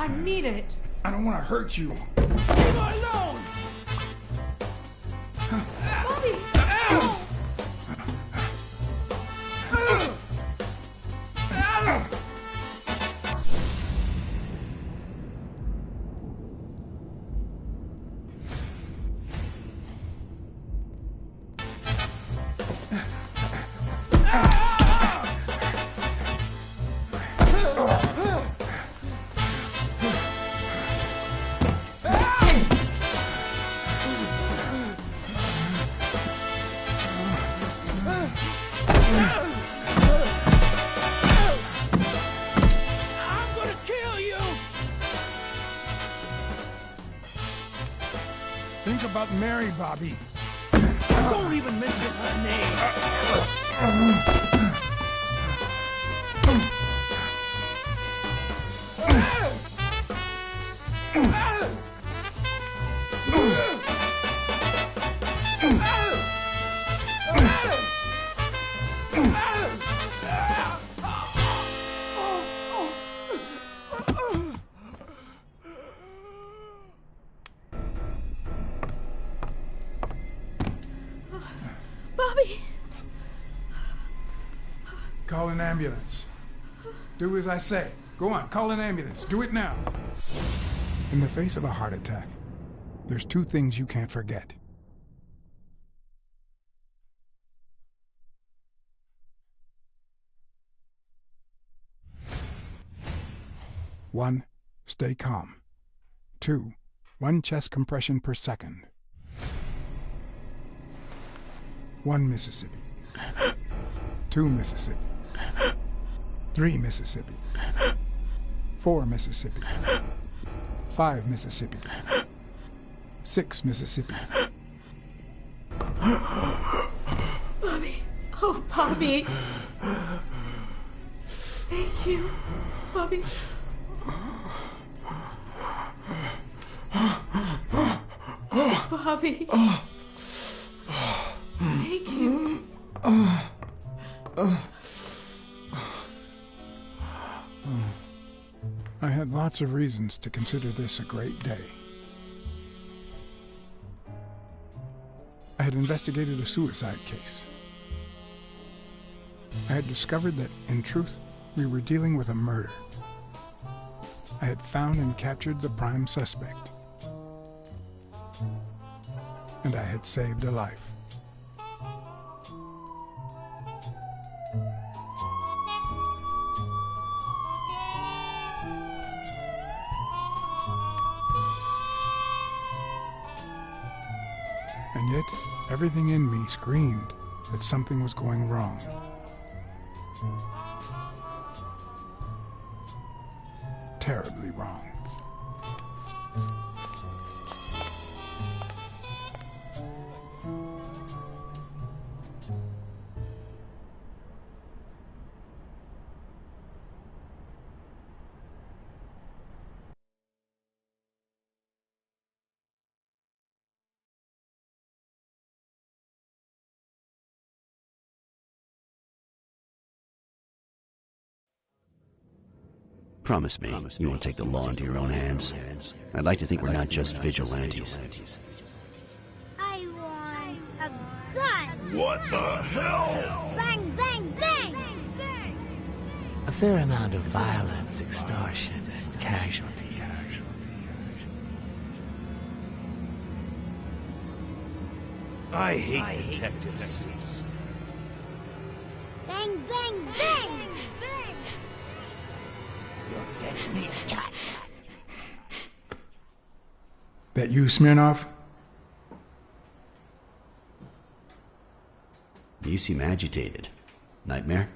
I mean it. I don't want to hurt you. Leave her alone! Bobby! Think about Mary, Bobby. Don't even mention her name. Bobby! Call an ambulance. Do as I say. Go on, call an ambulance. Do it now. In the face of a heart attack, there's two things you can't forget. One, stay calm. Two, 1 chest compression per second. 1 Mississippi. 2 Mississippi. 3 Mississippi. 4 Mississippi. 5 Mississippi. 6 Mississippi. Bobby. Oh, Bobby. Thank you, Bobby. Bobby. Thank you. I had lots of reasons to consider this a great day. I had investigated a suicide case. I had discovered that, in truth, we were dealing with a murder. I had found and captured the prime suspect. And I had saved a life. And yet, everything in me screamed that something was going wrong. Terribly wrong. Promise me you won't take the law into your own hands. I'd like to think we're not just vigilantes. I want a gun! What the hell? Bang, bang, bang! A fair amount of violence, extortion, and casualties. I hate detectives. Bang, bang, bang! Your dead meat cat. That you, Smirnoff? You seem agitated. Nightmare?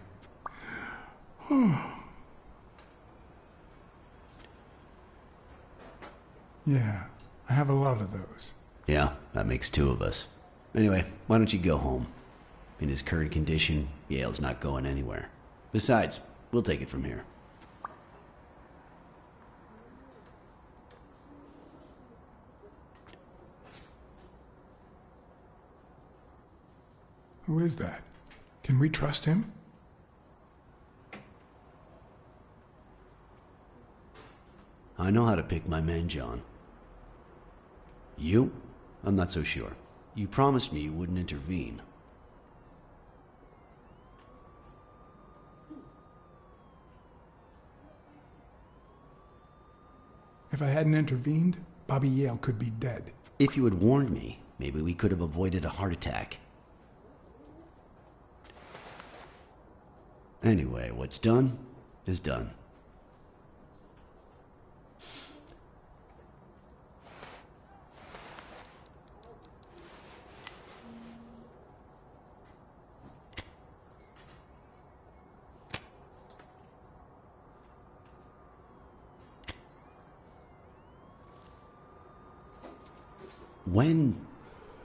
Yeah, I have a lot of those. Yeah, that makes 2 of us. Anyway, why don't you go home? In his current condition, Yale's not going anywhere. Besides, we'll take it from here. Who is that? Can we trust him? I know how to pick my men, John. You? I'm not so sure. You promised me you wouldn't intervene. If I hadn't intervened, Bobby Yale could be dead. If you had warned me, maybe we could have avoided a heart attack. Anyway, what's done is done.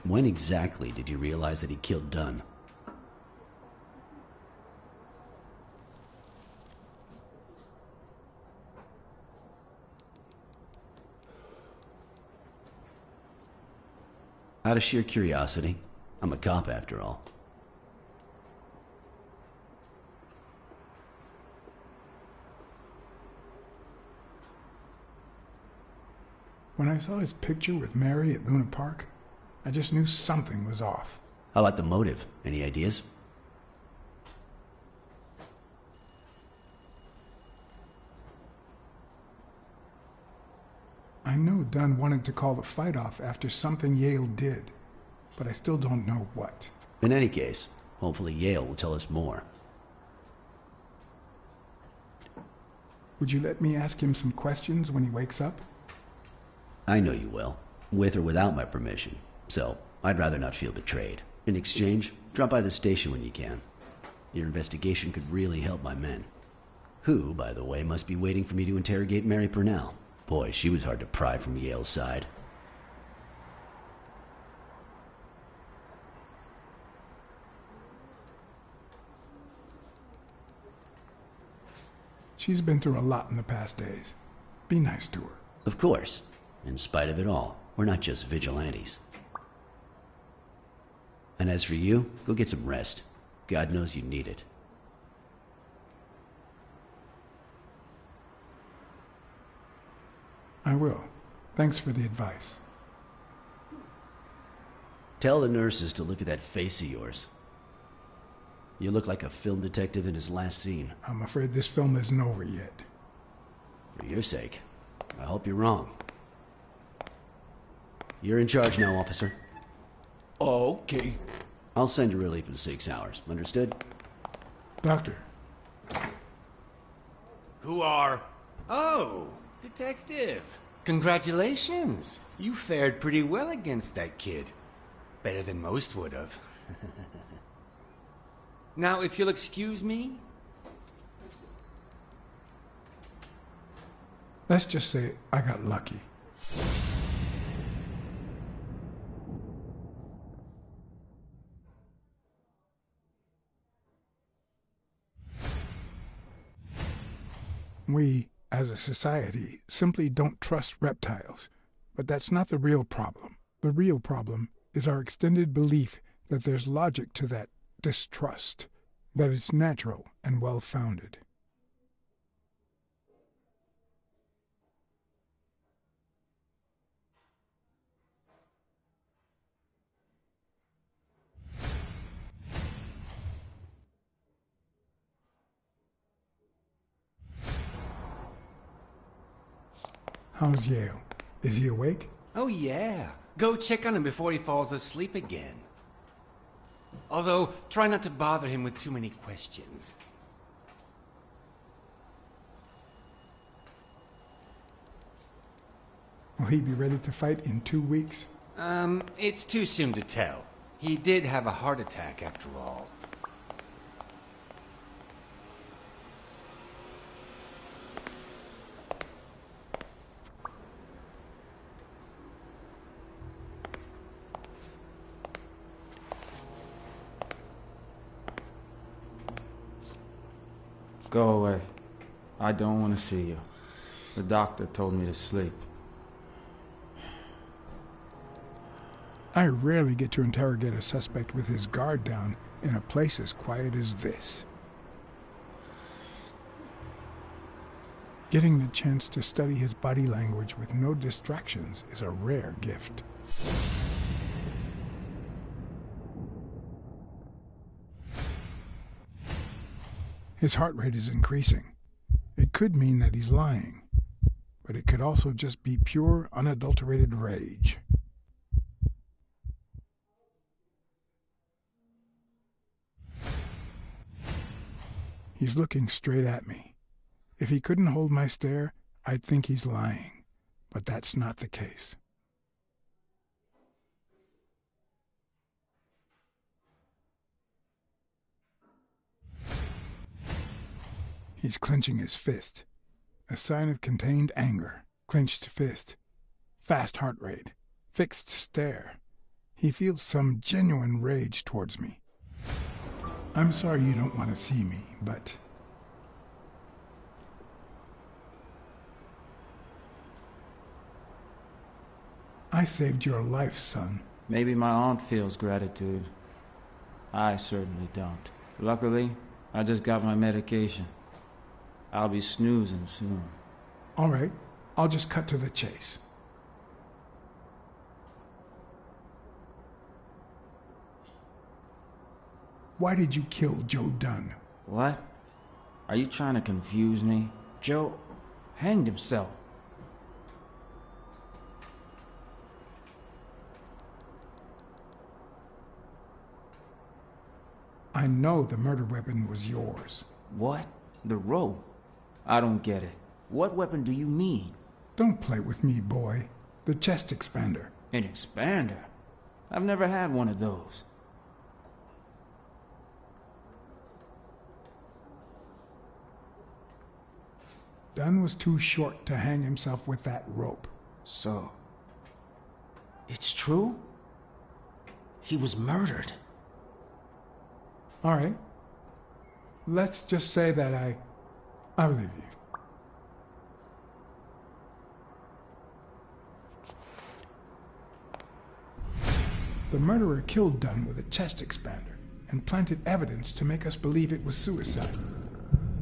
When exactly did you realize that he killed Dunn? Out of sheer curiosity. I'm a cop after all. When I saw his picture with Mary at Luna Park, I just knew something was off. How about the motive? Any ideas? I know Dunn wanted to call the fight off after something Yale did, but I still don't know what. In any case, hopefully Yale will tell us more. Would you let me ask him some questions when he wakes up? I know you will, with or without my permission, so I'd rather not feel betrayed. In exchange, drop by the station when you can. Your investigation could really help my men. Who, by the way, must be waiting for me to interrogate Mary Purnell. Boy, she was hard to pry from Yale's side. She's been through a lot in the past days. Be nice to her. Of course. In spite of it all, we're not just vigilantes. And as for you, go get some rest. God knows you need it. I will. Thanks for the advice. Tell the nurses to look at that face of yours. You look like a film detective in his last scene. I'm afraid this film isn't over yet. For your sake, I hope you're wrong. You're in charge now, officer. Okay. I'll send you relief in 6 hours. Understood? Doctor, Who are... Oh, detective. Congratulations. You fared pretty well against that kid. Better than most would have. Now, if you'll excuse me. let's just say I got lucky. We, as a society, simply don't trust reptiles. But that's not the real problem. The real problem is our extended belief that there's logic to that distrust, that it's natural and well-founded. How's Yale? Is he awake? Oh, yeah. Go check on him before he falls asleep again. Although, try not to bother him with too many questions. Will he be ready to fight in 2 weeks? It's too soon to tell. He did have a heart attack after all. Go away. I don't want to see you. The doctor told me to sleep. I rarely get to interrogate a suspect with his guard down in a place as quiet as this. Getting the chance to study his body language with no distractions is a rare gift. His heart rate is increasing. It could mean that he's lying, but it could also just be pure, unadulterated rage. He's looking straight at me. If he couldn't hold my stare, I'd think he's lying, but that's not the case. He's clenching his fist, a sign of contained anger. Clenched fist, fast heart rate, fixed stare. He feels some genuine rage towards me. I'm sorry you don't want to see me, but... I saved your life, son. Maybe my aunt feels gratitude. I certainly don't. Luckily, I just got my medication. I'll be snoozing soon. All right, I'll just cut to the chase. Why did you kill Joe Dunn? What? Are you trying to confuse me? Joe hanged himself. I know the murder weapon was yours. What? The rope? I don't get it. What weapon do you mean? Don't play with me, boy. The chest expander. An expander? I've never had one of those. Dunn was too short to hang himself with that rope. So... it's true? He was murdered. All right. Let's just say that I believe you. The murderer killed Dunn with a chest expander and planted evidence to make us believe it was suicide.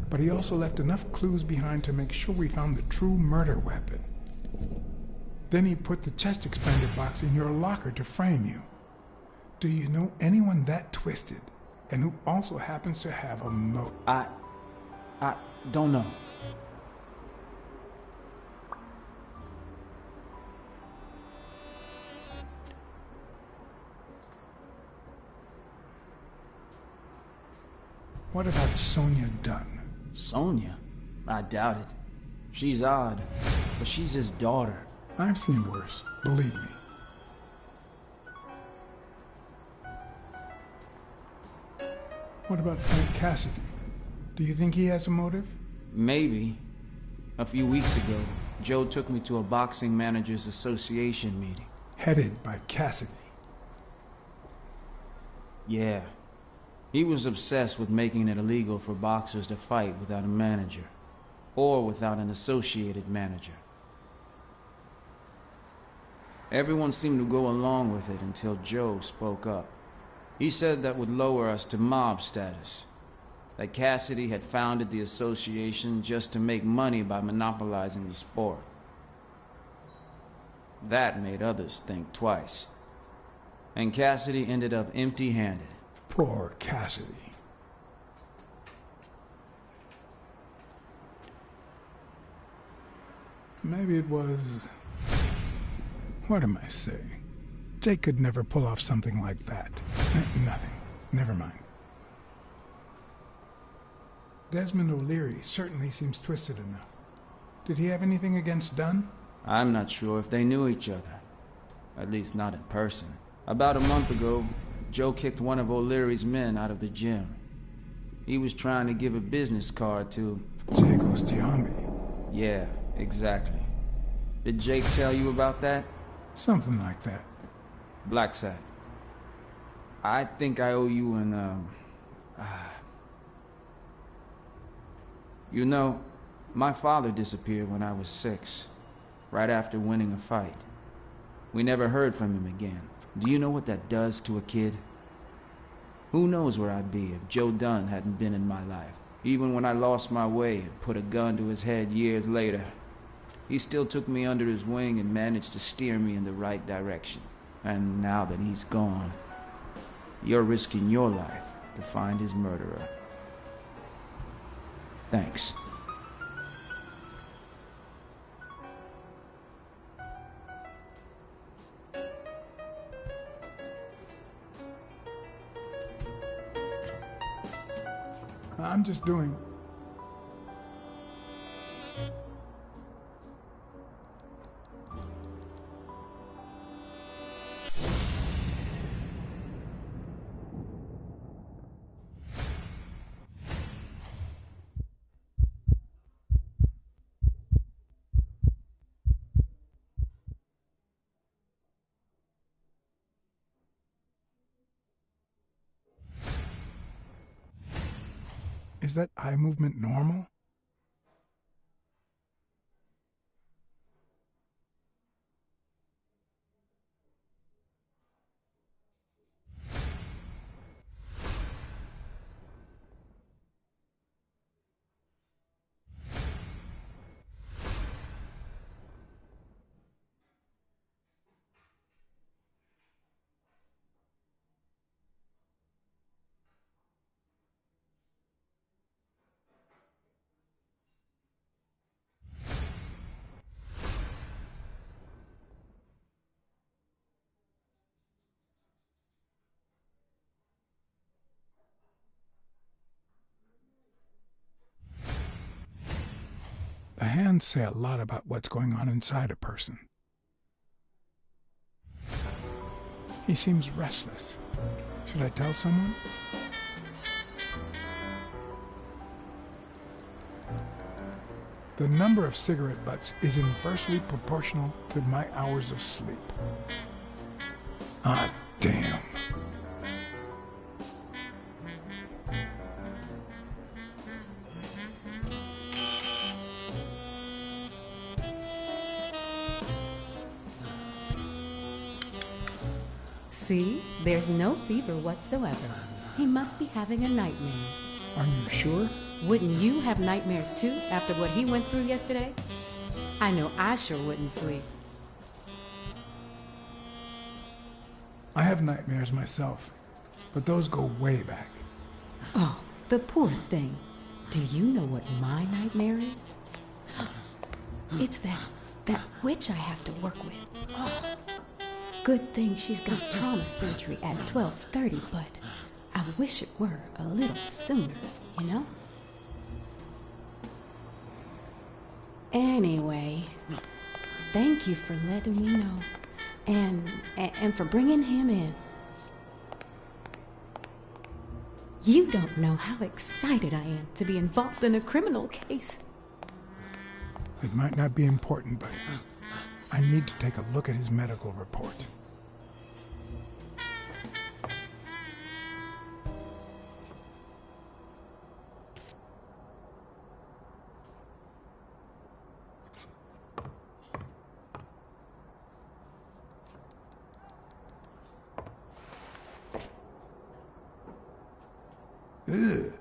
But he also left enough clues behind to make sure we found the true murder weapon. Then he put the chest expander box in your locker to frame you. Do you know anyone that twisted and who also happens to have a motive? I don't know. What about Sonia Dunn? Sonia? I doubt it. She's odd, but she's his daughter. I've seen worse, believe me. What about Frank Cassidy? Do you think he has a motive? Maybe. A few weeks ago, Joe took me to a boxing managers association meeting. Headed by Cassidy. Yeah. He was obsessed with making it illegal for boxers to fight without a manager, or without an associated manager. Everyone seemed to go along with it until Joe spoke up. He said that would lower us to mob status, that Cassidy had founded the association just to make money by monopolizing the sport. That made others think twice. And Cassidy ended up empty-handed. Poor Cassidy. Maybe it was... What am I saying? Jake could never pull off something like that. Nothing. Never mind. Desmond O'Leary certainly seems twisted enough. Did he have anything against Dunn? I'm not sure if they knew each other. At least not in person. About a month ago, Joe kicked one of O'Leary's men out of the gym. He was trying to give a business card to... Jake Ostiami. Yeah, exactly. Did Jake tell you about that? Something like that. Blacksad. I think I owe you an, You know, my father disappeared when I was 6, right after winning a fight. We never heard from him again. Do you know what that does to a kid? Who knows where I'd be if Joe Dunn hadn't been in my life? Even when I lost my way and put a gun to his head years later, he still took me under his wing and managed to steer me in the right direction. And now that he's gone, you're risking your life to find his murderer. Thanks. I'm just doing... Is that eye movement normal? The hands say a lot about what's going on inside a person. He seems restless. Should I tell someone? The number of cigarette butts is inversely proportional to my hours of sleep. Ah, damn. See, there's no fever whatsoever. He must be having a nightmare. Are you sure? Wouldn't you have nightmares too after what he went through yesterday? I know I sure wouldn't sleep. I have nightmares myself, but those go way back. Oh, the poor thing. Do you know what my nightmare is? It's that witch I have to work with. Good thing she's got trauma surgery at 12:30, but I wish it were a little sooner, you know? Anyway, thank you for letting me know, and for bringing him in. You don't know how excited I am to be involved in a criminal case. It might not be important, but I need to take a look at his medical report. Ugh.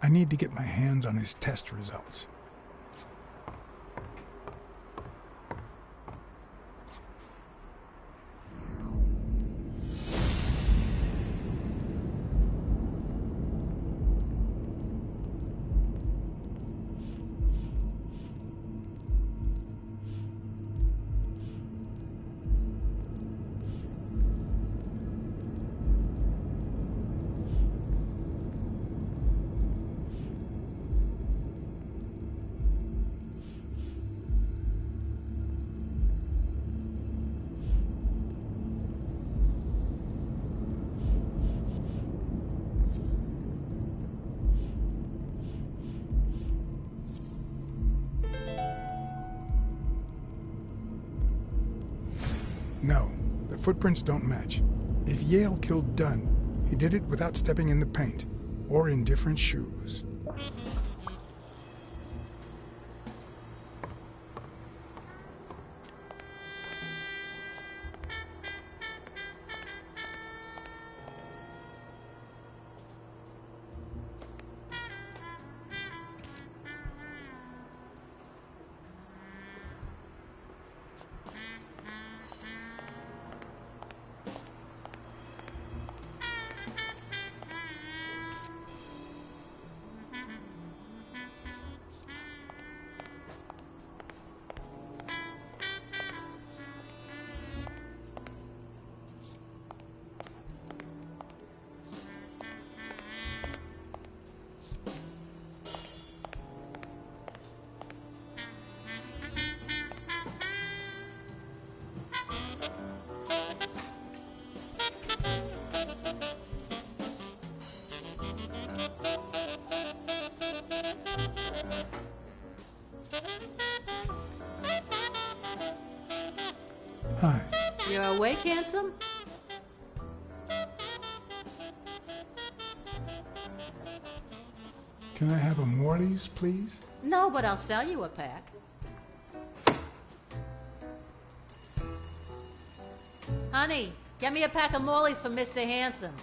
I need to get my hands on his test results. No, the footprints don't match. If Yale killed Dunn, he did it without stepping in the paint, or in different shoes. Hi. You're awake, handsome? Can I have a Morley's, please? No, but I'll sell you a pack. Honey, get me a pack of Morleys for Mr. Handsome.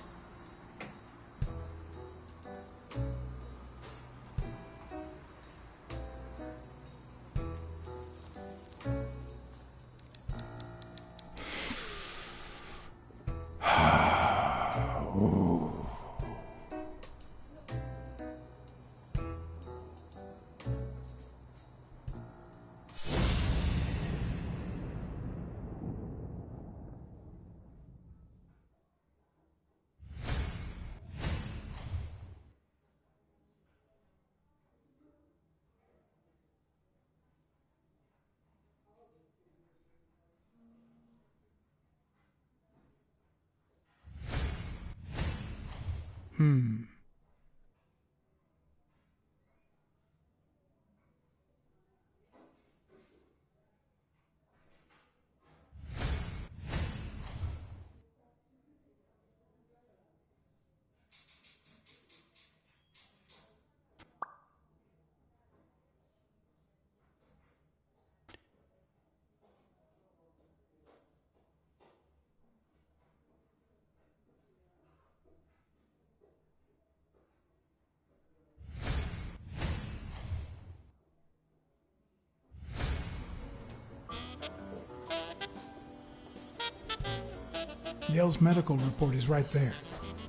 Yale's medical report is right there.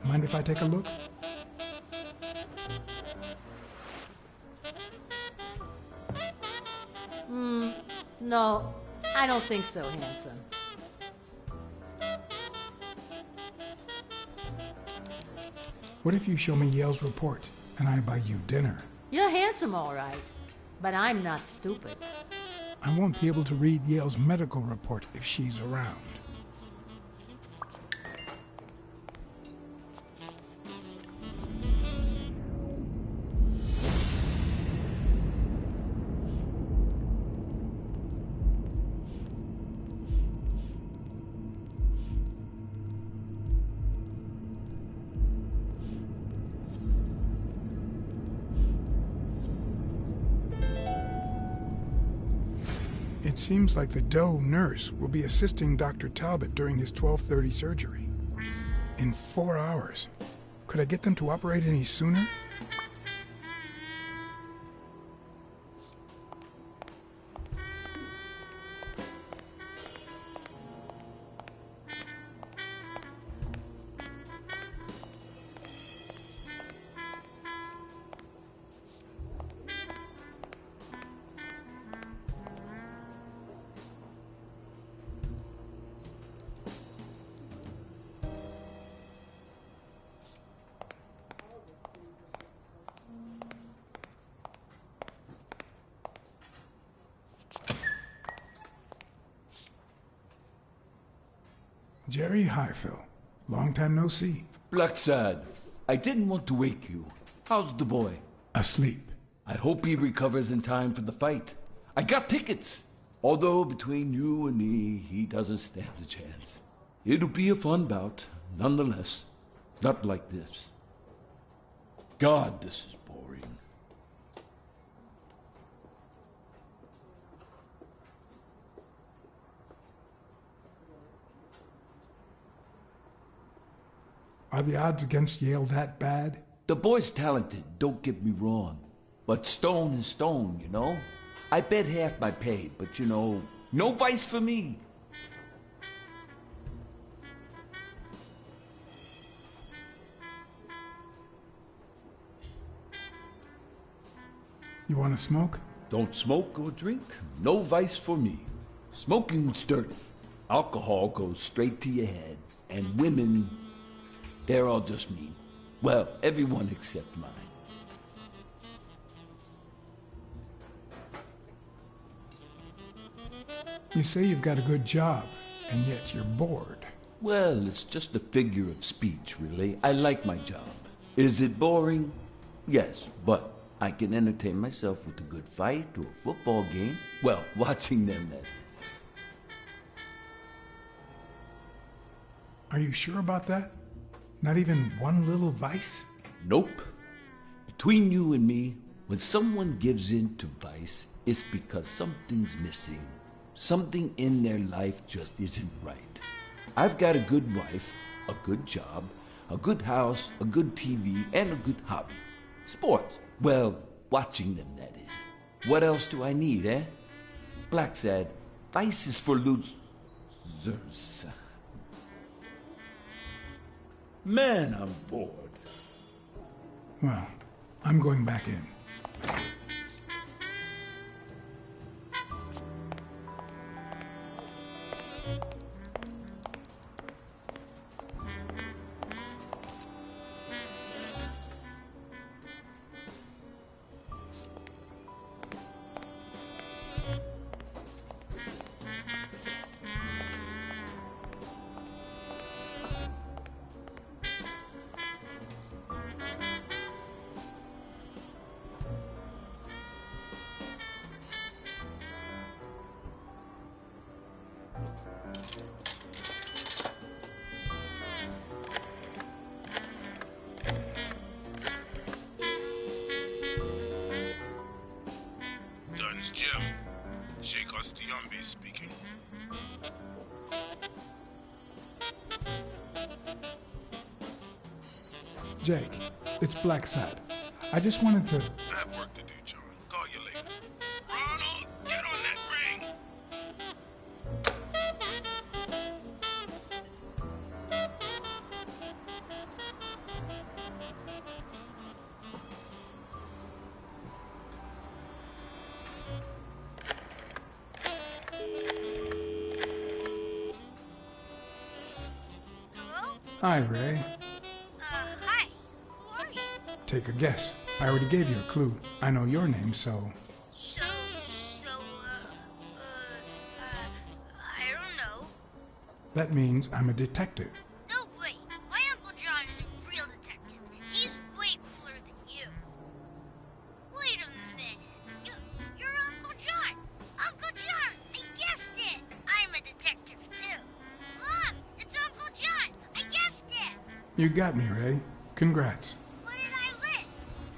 Mind if I take a look? No, I don't think so, handsome. What if you show me Yale's report and I buy you dinner? You're handsome, all right, but I'm not stupid. I won't be able to read Yale's medical report if she's around. It seems like the Doe nurse will be assisting Dr. Talbot during his 12:30 surgery. In 4 hours. Could I get them to operate any sooner? Jerry Highfill. Long time no see. Blacksad, I didn't want to wake you. How's the boy? Asleep. I hope he recovers in time for the fight. I got tickets. Although between you and me, he doesn't stand a chance. It'll be a fun bout, nonetheless. Not like this. God, this is boring. Are the odds against Yale that bad? The boy's talented, don't get me wrong. But stone is stone, you know? I bet half my pay, but you know, no vice for me. You want to smoke? Don't smoke or drink, no vice for me. Smoking's dirty. Alcohol goes straight to your head. And women, they're all just mean. Well, everyone except mine. You say you've got a good job, and yet you're bored. Well, it's just a figure of speech, really. I like my job. Is it boring? Yes, but I can entertain myself with a good fight or a football game. Well, watching them, that is. Are you sure about that? Not even one little vice? Nope. Between you and me, when someone gives in to vice, it's because something's missing. Something in their life just isn't right. I've got a good wife, a good job, a good house, a good TV, and a good hobby. Sports. Well, watching them, that is. What else do I need, eh? Blacksad, vice is for losers. Man, I'm bored. Well, I'm going back in. Dunn's Jim. Sheikh Ostiombe speaking. Jake, it's Blacksad. I just wanted to... I have work to do, John. Call you later. Ronald, get on that ring! Hello? Hi, Ray. Hi. Who are you? Take a guess. I already gave you a clue. I know your name, so... I don't know. That means I'm a detective. No way. My Uncle John is a real detective. He's way cooler than you. Wait a minute. You're Uncle John. Uncle John, I guessed it. I'm a detective, too. Mom, it's Uncle John. I guessed it. You got me, Ray. Congrats. What did I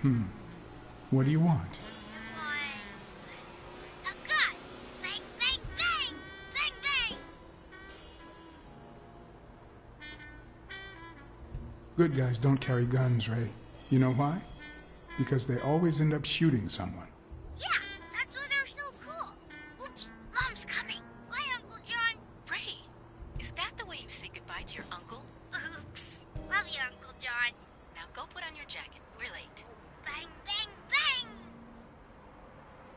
win? What do you want? A gun. Bang, bang, bang. Bang, bang. Good guys don't carry guns, Ray. You know why? Because they always end up shooting someone. Yeah, that's why they're so cool. Oops, Mom's coming. Bye, Uncle John. Ray, is that the way you say goodbye to your uncle? Oops. Love you, Uncle John. Now go put on your jacket. We're late. Bang, bang, bang.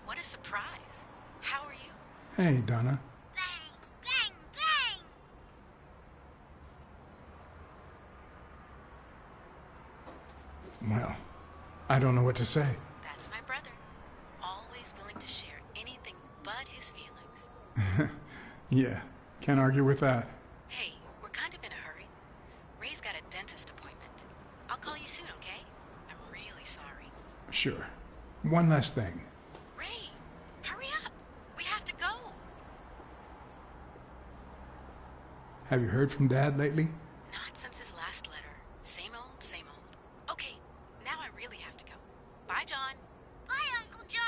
What a surprise. How are you? Hey, Donna. Bang, bang, bang. Well, I don't know what to say. That's my brother. Always willing to share anything but his feelings. Yeah, can't argue with that. Hey, we're kind of in a hurry. Ray's got a dentist appointment. I'll call you soon, okay? I'm really sorry. Sure. One last thing. Ray, hurry up. We have to go. Have you heard from Dad lately? Not since his last letter. Same old, same old. Okay, now I really have to go. Bye, John. Bye, Uncle John.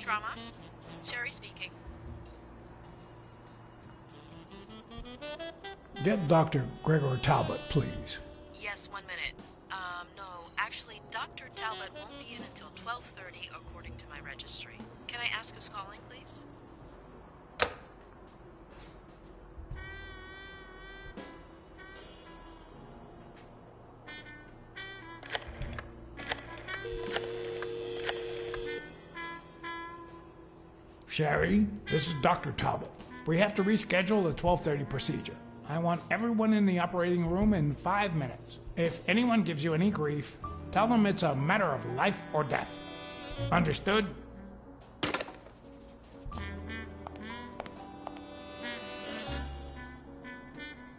Trauma? Sherry speaking. Get Dr. Gregor Talbot, please. Yes, 1 minute. No, actually, Dr. Talbot won't be in until 12:30 according to my registry. Can I ask who's calling, please? Sherry, this is Dr. Talbot. We have to reschedule the 12:30 procedure. I want everyone in the operating room in 5 minutes. If anyone gives you any grief, tell them it's a matter of life or death. Understood?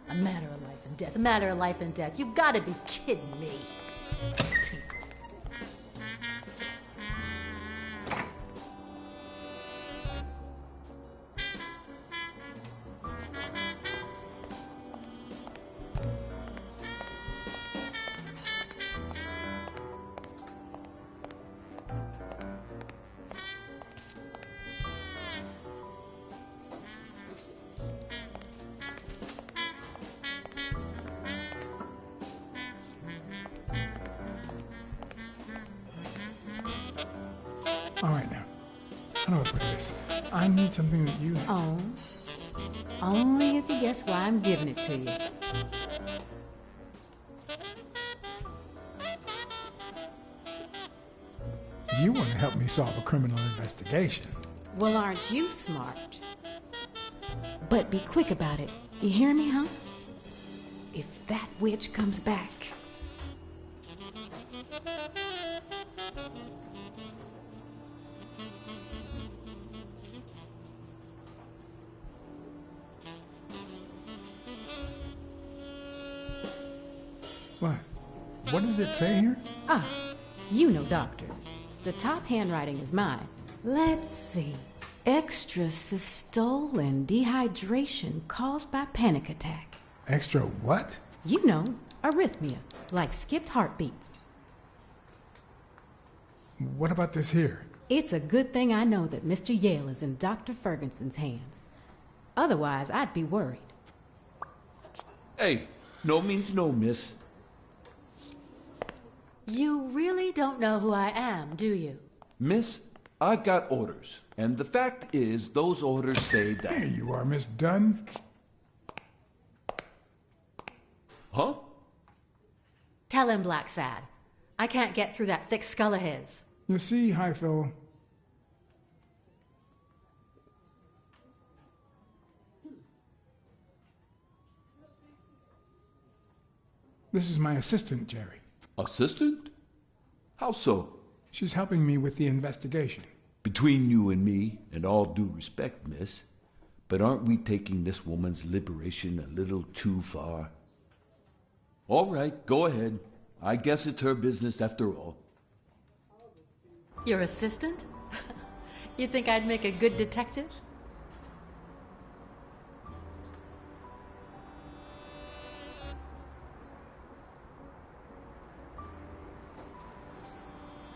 A matter of life and death. A matter of life and death. You gotta be kidding me. All right, now. How do I put this? I need something that you... Oh. Only if you guess why I'm giving it to you. You want to help me solve a criminal investigation. Well, aren't you smart? But be quick about it. You hear me, huh? If that witch comes back... What? What does it say here? Ah, you know doctors. The top handwriting is mine. Let's see. Extrasystole and dehydration caused by panic attack. Extra what? You know, arrhythmia, like skipped heartbeats. What about this here? It's a good thing I know that Mr. Yale is in Dr. Ferguson's hands. Otherwise, I'd be worried. Hey, no means no, miss. You really don't know who I am, do you? Miss, I've got orders. And the fact is, those orders say There that... you are, Miss Dunn. Huh? Tell him, Blacksad. I can't get through that thick skull of his. You see, Highfill, this is my assistant, Jerry. Assistant? How so? She's helping me with the investigation. Between you and me, and all due respect, miss, but aren't we taking this woman's liberation a little too far? All right, go ahead. I guess it's her business after all. Your assistant? You think I'd make a good detective?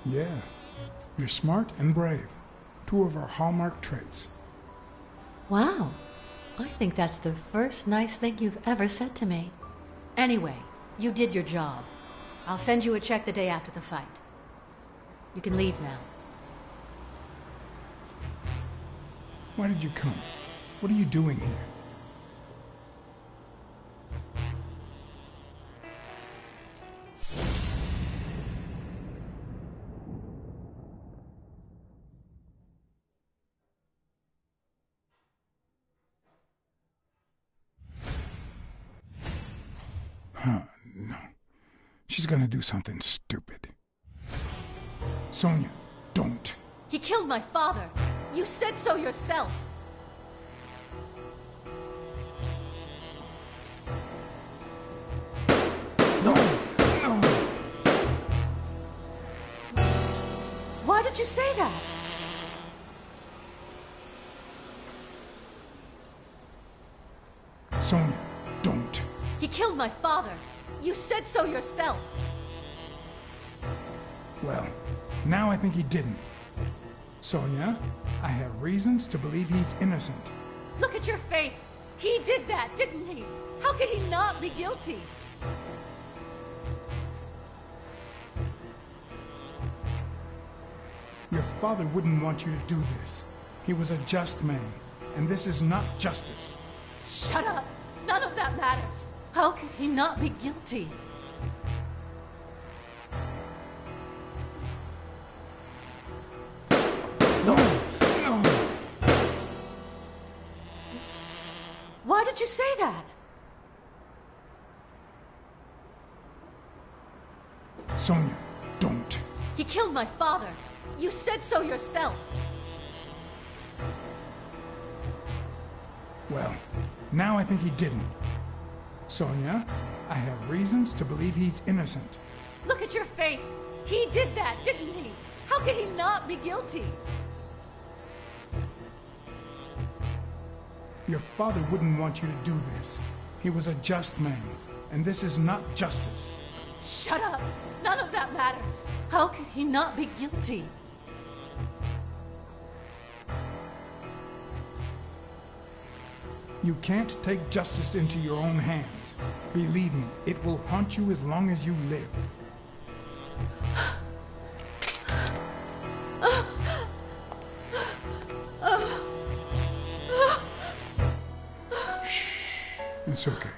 Yeah, you're smart and brave. Two of our hallmark traits. Wow. I think that's the first nice thing you've ever said to me. Anyway, you did your job. I'll send you a check the day after the fight. You can leave now. Why did you come? What are you doing here? He's gonna do something stupid. Sonia, don't. He killed my father. You said so yourself. No! No! Why did you say that? Sonia, don't. He killed my father. You said so yourself. Well, now I think he didn't. Sonia, I have reasons to believe he's innocent. Look at your face. He did that, didn't he? How could he not be guilty? Your father wouldn't want you to do this. He was a just man, and this is not justice. Shut up. None of that matters. How could he not be guilty? No! No! Why did you say that? Sonia, don't. He killed my father. You said so yourself. Well, now I think he didn't. Sonia, I have reasons to believe he's innocent. Look at your face. He did that, didn't he? How could he not be guilty? Your father wouldn't want you to do this. He was a just man, and this is not justice. Shut up. None of that matters. How could he not be guilty? You can't take justice into your own hands. Believe me, it will haunt you as long as you live. Shh. It's okay.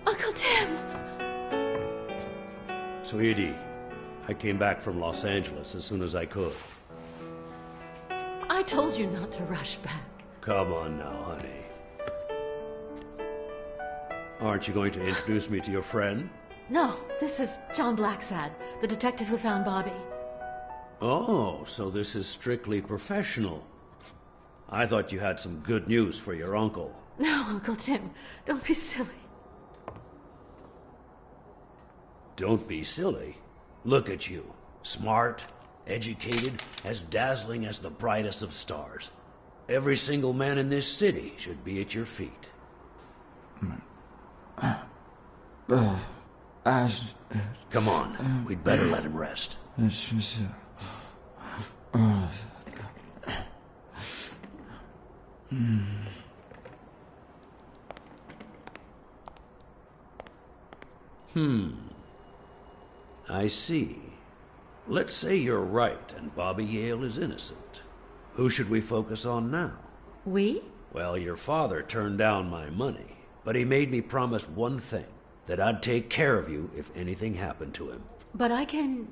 Uncle Tim! Sweetie, I came back from Los Angeles as soon as I could. I told you not to rush back. Come on now, honey. Aren't you going to introduce me to your friend? No, this is John Blacksad, the detective who found Bobby. Oh, so this is strictly professional. I thought you had some good news for your uncle. No, Uncle Tim, don't be silly. Don't be silly. Look at you. Smart, educated, as dazzling as the brightest of stars. Every single man in this city should be at your feet. Come on, we'd better let him rest. I see. Let's say you're right and Bobby Yale is innocent. Who should we focus on now? We? Well, your father turned down my money, but he made me promise one thing, that I'd take care of you if anything happened to him. But I can...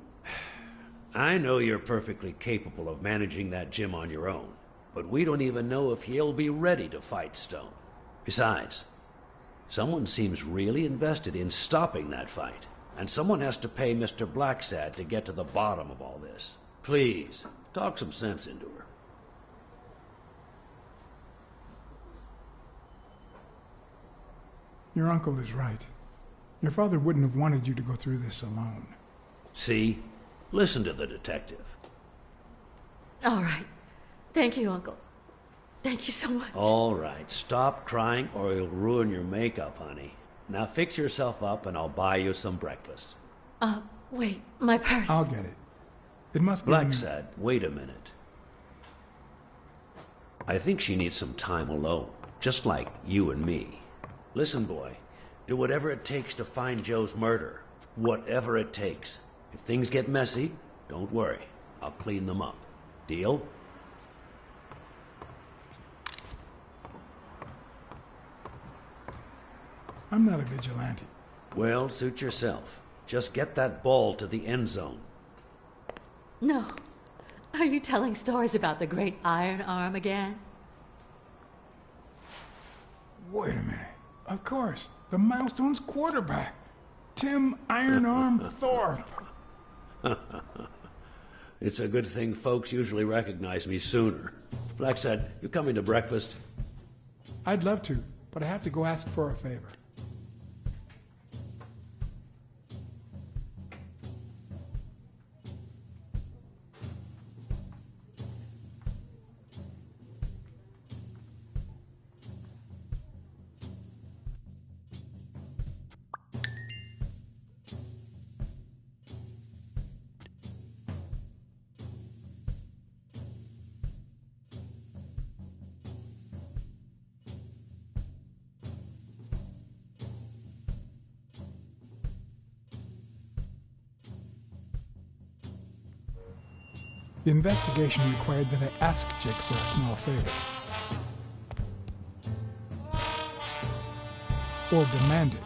I know you're perfectly capable of managing that gym on your own, but we don't even know if he'll be ready to fight Stone. Besides, someone seems really invested in stopping that fight, and someone has to pay Mr. Blacksad to get to the bottom of all this. Please, talk some sense into her. Your uncle is right. Your father wouldn't have wanted you to go through this alone. See? Listen to the detective. All right. Thank you, Uncle. Thank you so much. All right, stop crying or you'll ruin your makeup, honey. Now fix yourself up and I'll buy you some breakfast. Wait, my purse. I'll get it. It must be... Blacksad, wait a minute. I think she needs some time alone, just like you and me. Listen, boy, do whatever it takes to find Joe's murder. Whatever it takes. If things get messy, don't worry. I'll clean them up. Deal? I'm not a vigilante. Well, suit yourself. Just get that ball to the end zone. No. Are you telling stories about the great Iron Arm again? Wait a minute. Of course. The Milestone's quarterback. Tim Iron Arm Thorpe. It's a good thing folks usually recognize me sooner. Blacksad, you coming to breakfast? I'd love to, but I have to go ask for a favor. The investigation required that I ask Jake for a small favor. Or demand it,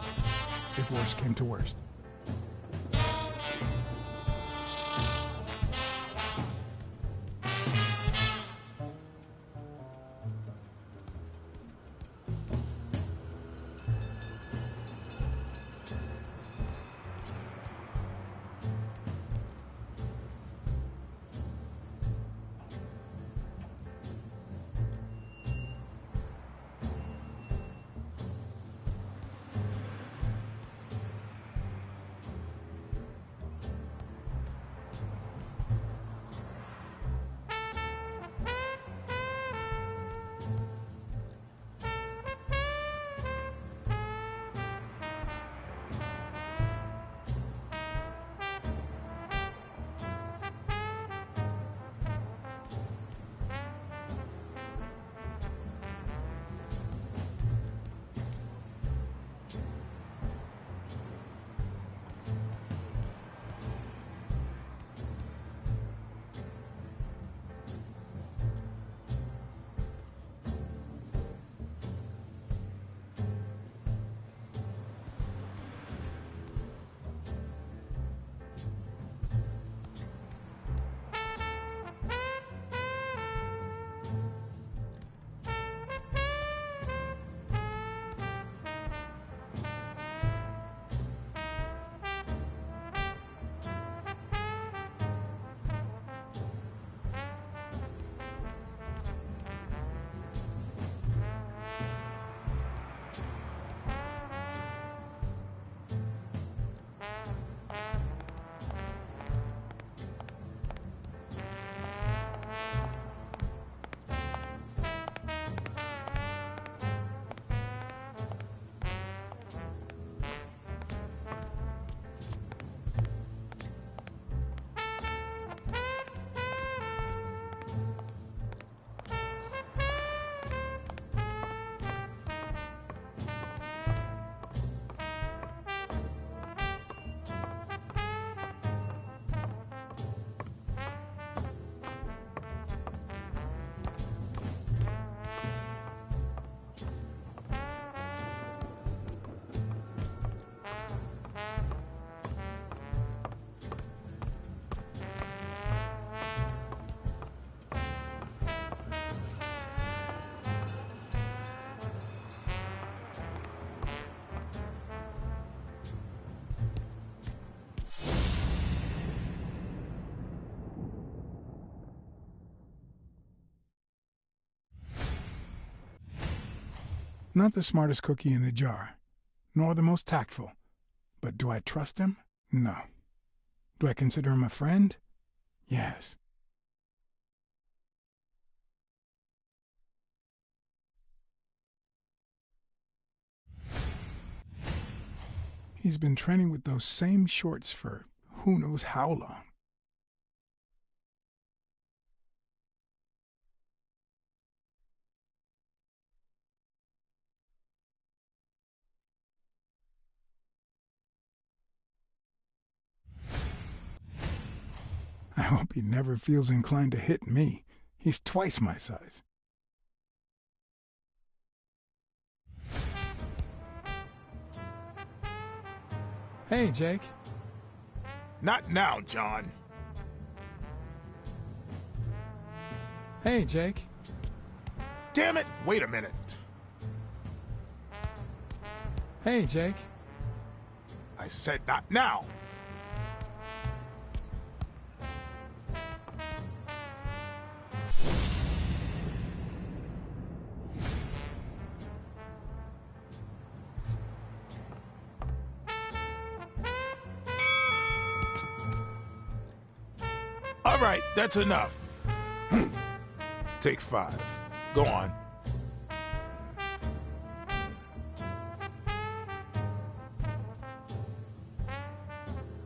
if worse came to worst. Not the smartest cookie in the jar, nor the most tactful. But do I trust him? No. Do I consider him a friend? Yes. He's been training with those same shorts for who knows how long. I hope he never feels inclined to hit me. He's twice my size. Hey, Jake. Not now, John. Hey, Jake. Damn it! Wait a minute. Hey, Jake. I said not now. All right, that's enough. Take 5. Go on.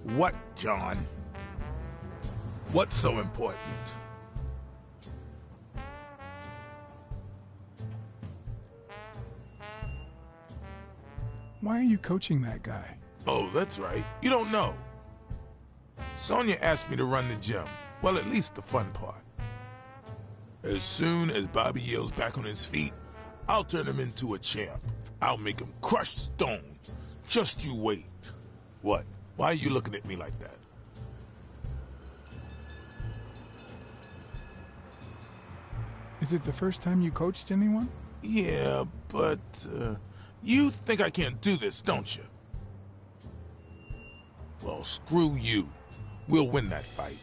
What, John? What's so important? Why are you coaching that guy? Oh, that's right. You don't know. Sonia asked me to run the gym. Well, at least the fun part. As soon as Bobby Yale's back on his feet, I'll turn him into a champ. I'll make him crush stone. Just you wait. What? Why are you looking at me like that? Is it the first time you coached anyone? Yeah, but you think I can't do this, don't you? Well, screw you. We'll win that fight.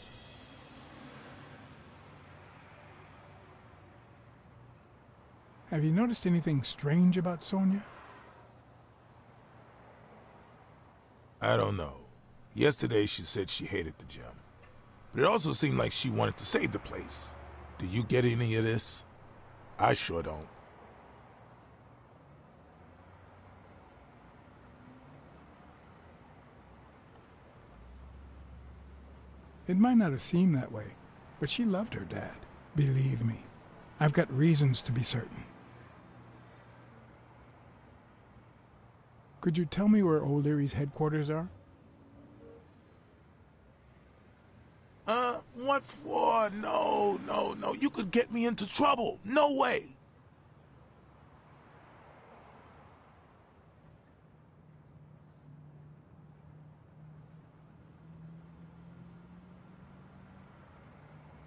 Have you noticed anything strange about Sonia? I don't know. Yesterday she said she hated the gym. But it also seemed like she wanted to save the place. Do you get any of this? I sure don't. It might not have seemed that way, but she loved her dad. Believe me, I've got reasons to be certain. Could you tell me where O'Leary's headquarters are? What for? No. You could get me into trouble. No way.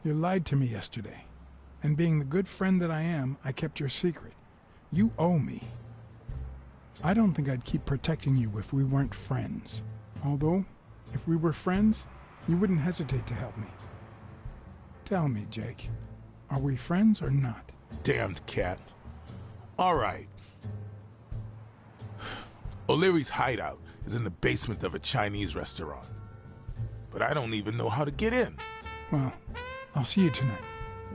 You lied to me yesterday, and being the good friend that I am, I kept your secret. You owe me. I don't think I'd keep protecting you if we weren't friends. Although, if we were friends, you wouldn't hesitate to help me. Tell me, Jake, are we friends or not? Damned cat. All right. O'Leary's hideout is in the basement of a Chinese restaurant. But I don't even know how to get in. Well, I'll see you tonight.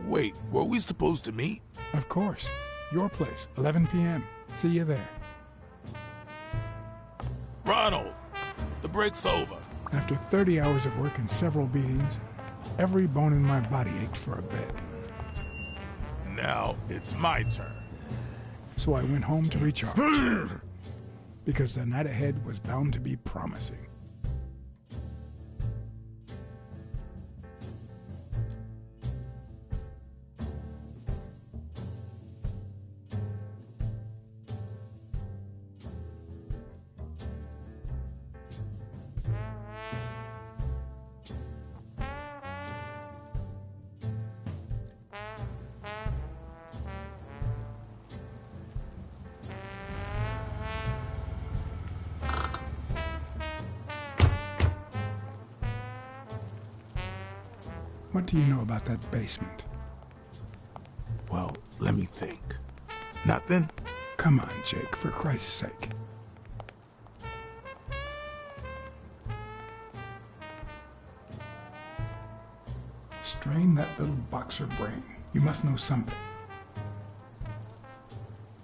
Wait, were we supposed to meet? Of course. Your place, 11 p.m. See you there. Ronald, the break's over. After 30 hours of work and several beatings, every bone in my body ached for a bed. Now it's my turn. So I went home to recharge. Because the night ahead was bound to be promising. What do you know about that basement? Well, let me think. Nothing? Come on, Jake, for Christ's sake. Strain that little boxer brain. You must know something.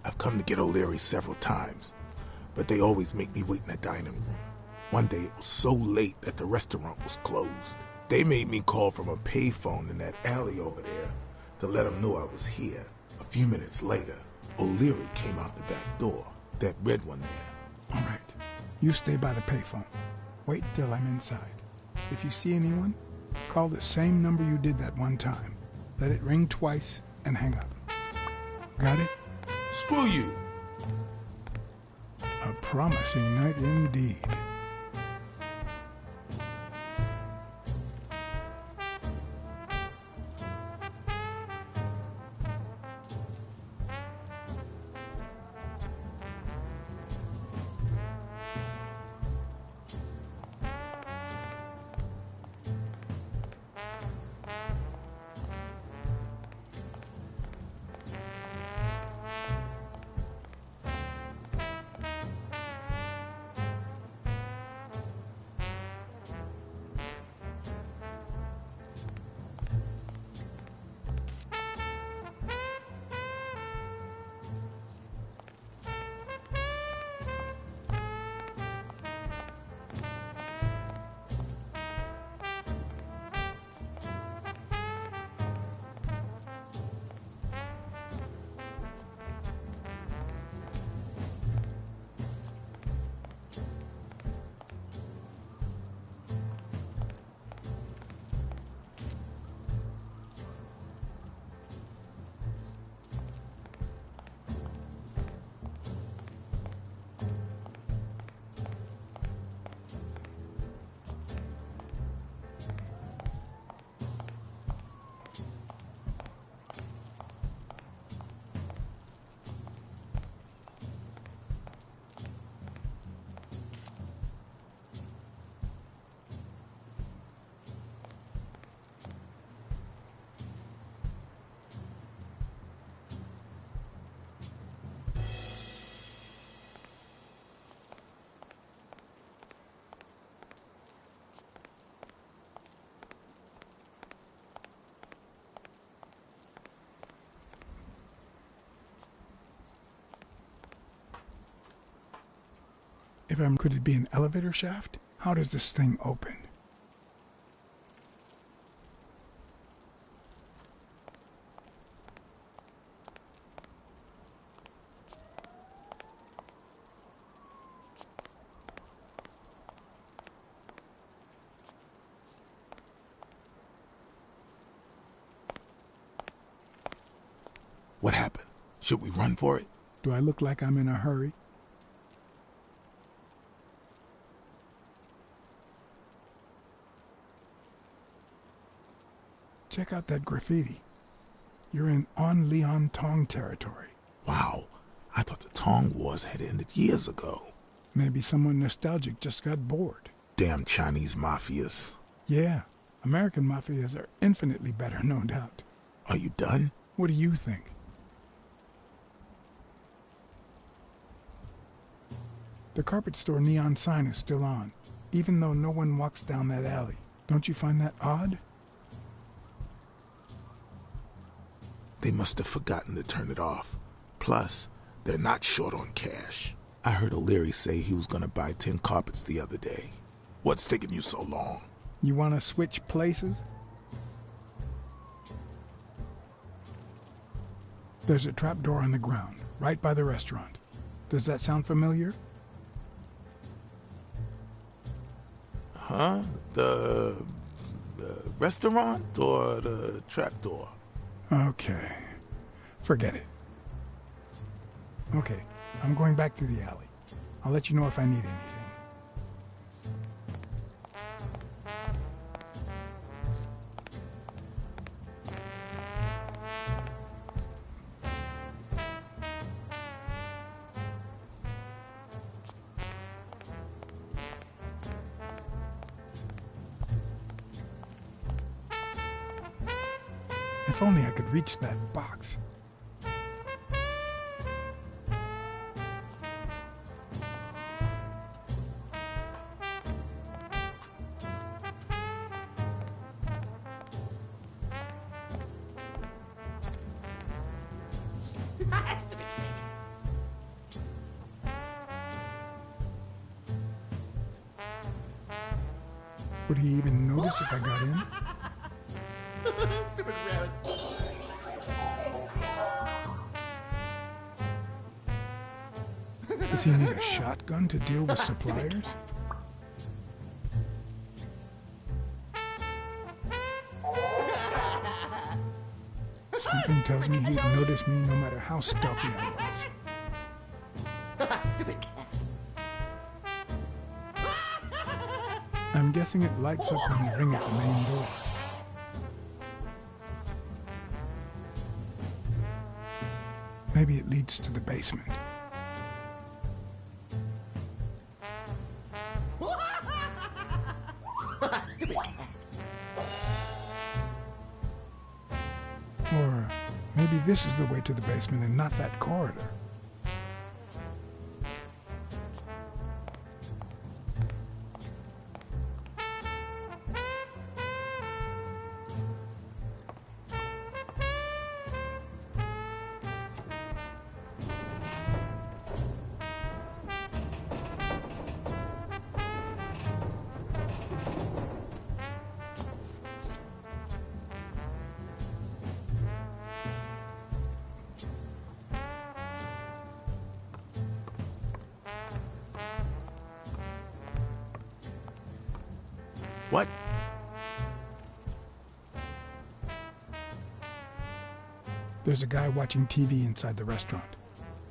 I've come to get O'Leary several times, but they always make me wait in the dining room. One day it was so late that the restaurant was closed. They made me call from a payphone in that alley over there to let them know I was here. A few minutes later, O'Leary came out the back door, that red one there. All right. You stay by the payphone. Wait till I'm inside. If you see anyone, call the same number you did that one time. Let it ring twice and hang up. Got it? Screw you. A promising night indeed. Could it be an elevator shaft? How does this thing open? What happened? Should we run for it? Do I look like I'm in a hurry? Check out that graffiti. You're in On Leon Tong territory. Wow, I thought the Tong Wars had ended years ago. Maybe someone nostalgic just got bored. Damn Chinese mafias. Yeah, American mafias are infinitely better, no doubt. Are you done? What do you think? The carpet store neon sign is still on, even though no one walks down that alley. Don't you find that odd? They must have forgotten to turn it off. Plus, they're not short on cash. I heard O'Leary say he was gonna buy 10 carpets the other day. What's taking you so long? You want to switch places? There's a trapdoor on the ground, right by the restaurant. Does that sound familiar? Huh? The restaurant or the trapdoor? Okay. Forget it. Okay, I'm going back to the alley. I'll let you know if I need anything. If only I could reach that box. Would he even notice if I got in? Stupid rabbit. Does he need a shotgun to deal with suppliers? Something tells me he'd notice me no matter how stealthy I was. Stupid cat. I'm guessing it lights up when you ring at the main door. Maybe it leads to the basement. Stupid cat. Or maybe this is the way to the basement and not that corridor. What? There's a guy watching TV inside the restaurant.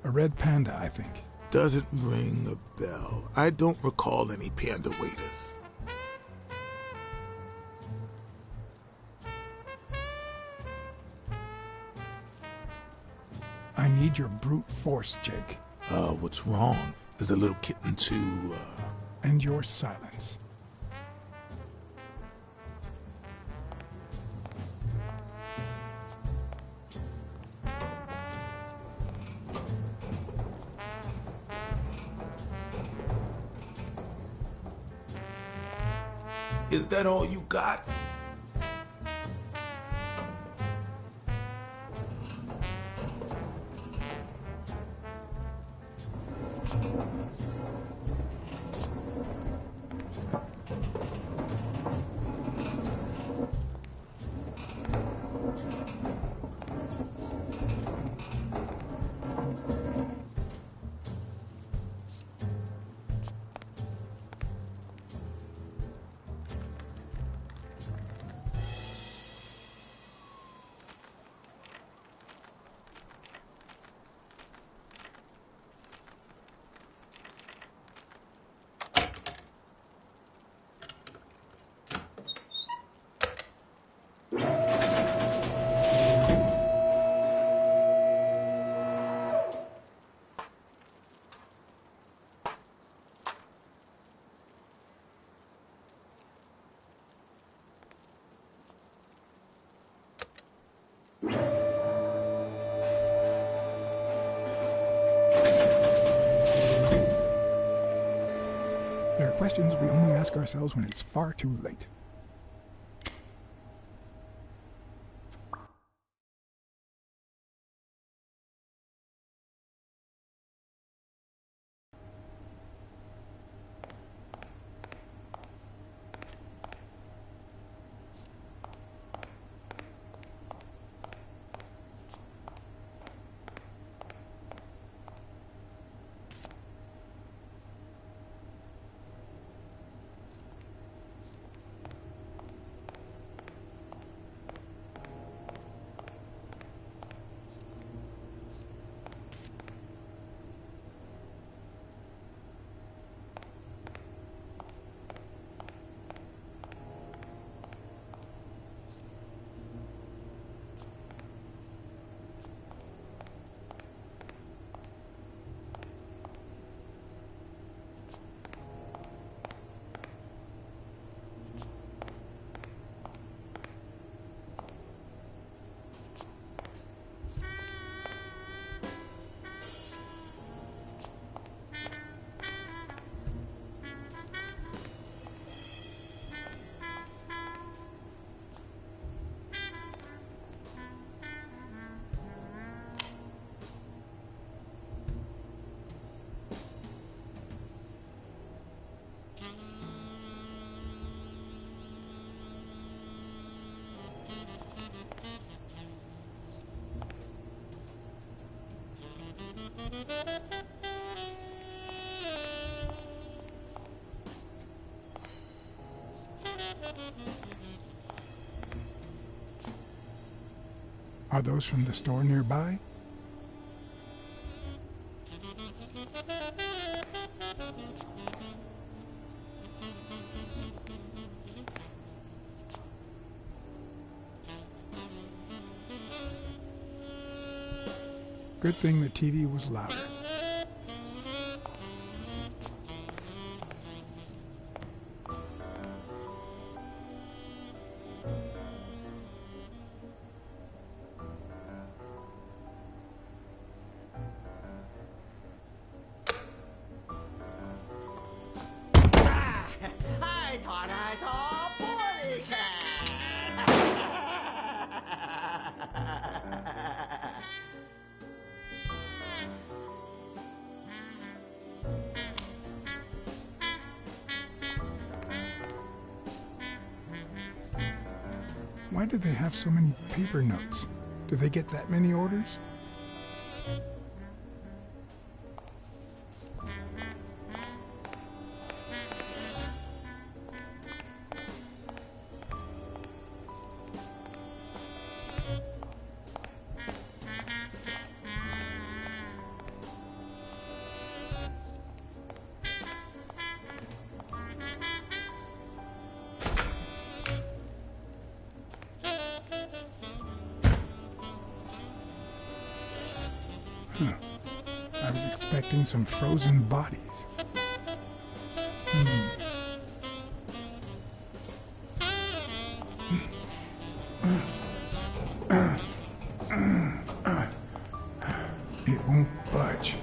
A red panda, I think. Doesn't ring a bell. I don't recall any panda waiters. I need your brute force, Jake. What's wrong? Is the little kitten too, And your silence. Is that all you got? questions we only ask ourselves when it's far too late. Are those from the store nearby? Good thing the TV was louder. Why do they have so many paper notes? Do they get that many orders? I was expecting some frozen bodies. It won't budge.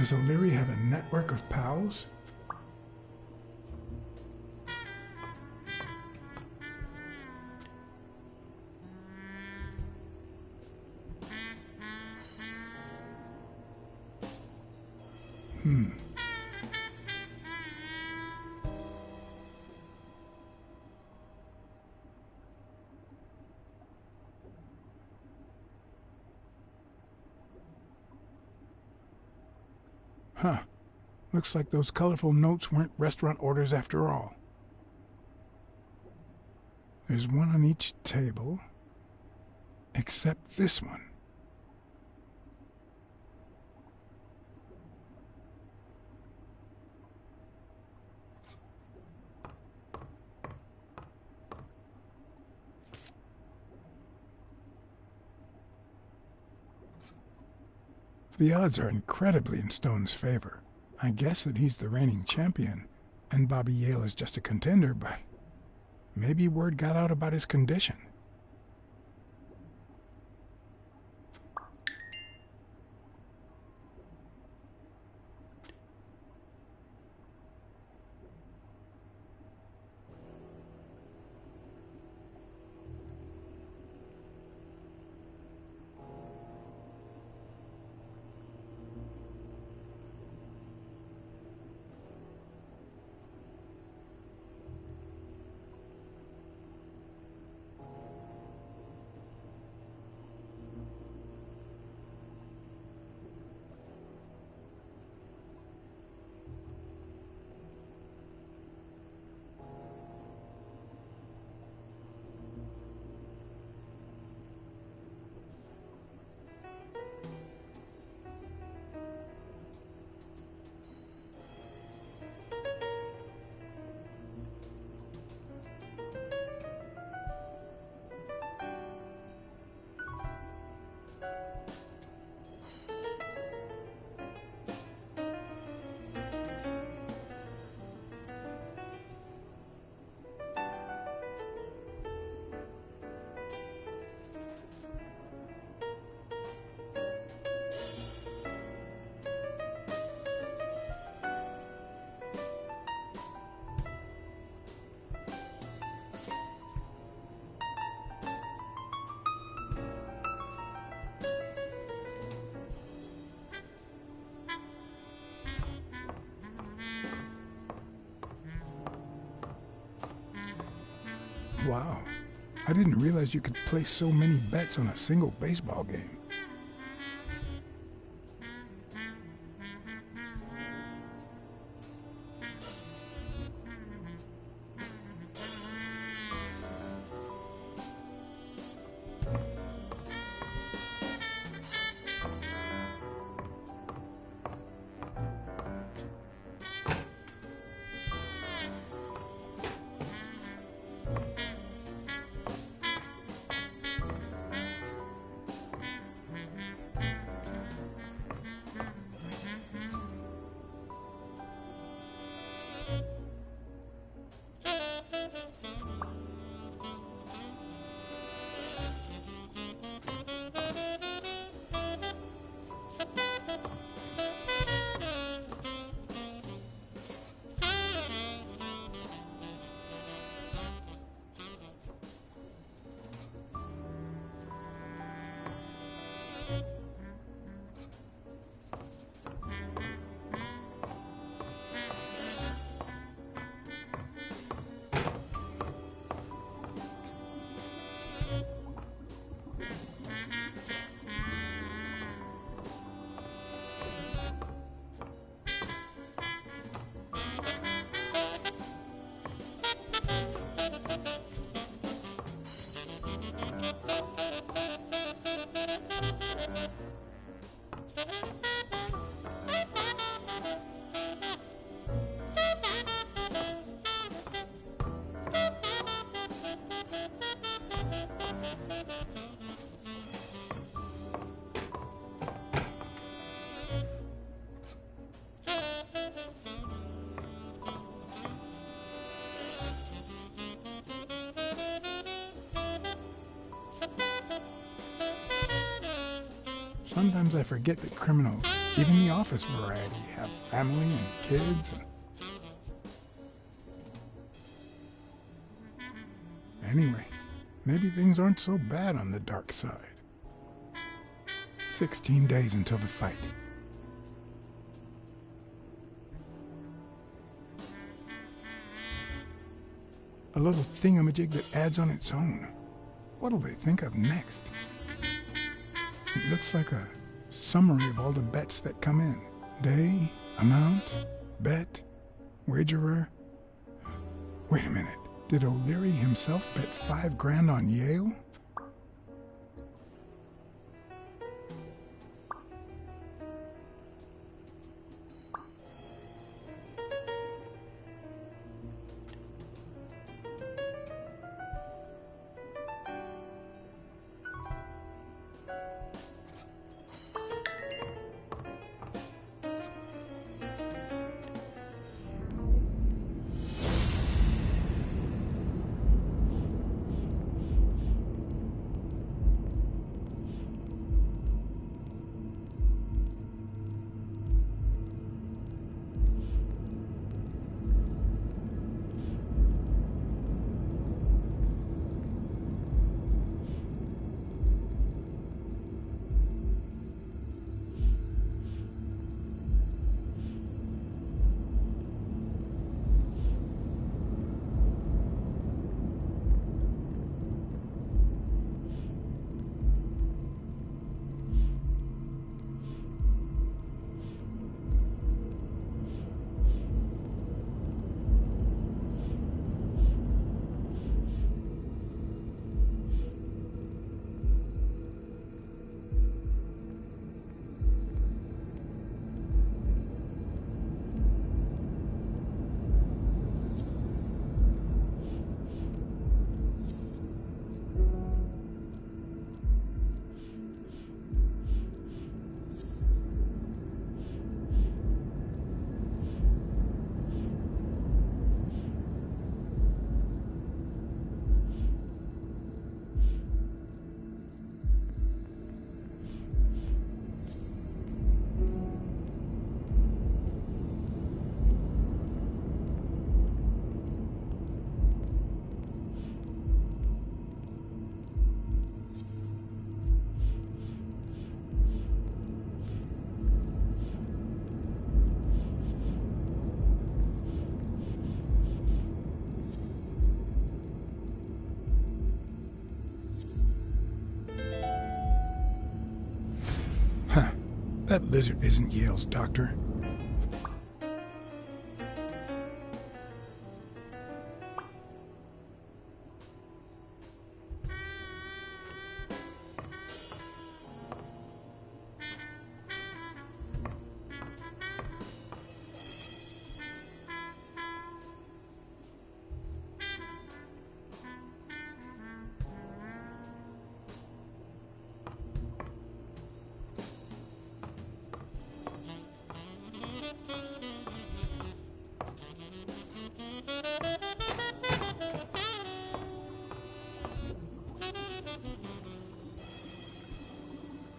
Does O'Leary have a network of pals? Huh. Looks like those colorful notes weren't restaurant orders after all. There's one on each table, except this one. The odds are incredibly in Stone's favor. I guess that he's the reigning champion, and Bobby Yale is just a contender, but maybe word got out about his condition. Wow. I didn't realize you could place so many bets on a single baseball game. Sometimes I forget that criminals, even the office variety, have family and kids. Anyway, maybe things aren't so bad on the dark side. 16 days until the fight. A little thingamajig that adds on its own. What'll they think of next? It looks like a summary of all the bets that come in. Day, amount, bet, wagerer. Wait a minute. Did O'Leary himself bet $5,000 on Yale? That lizard isn't Yale's doctor.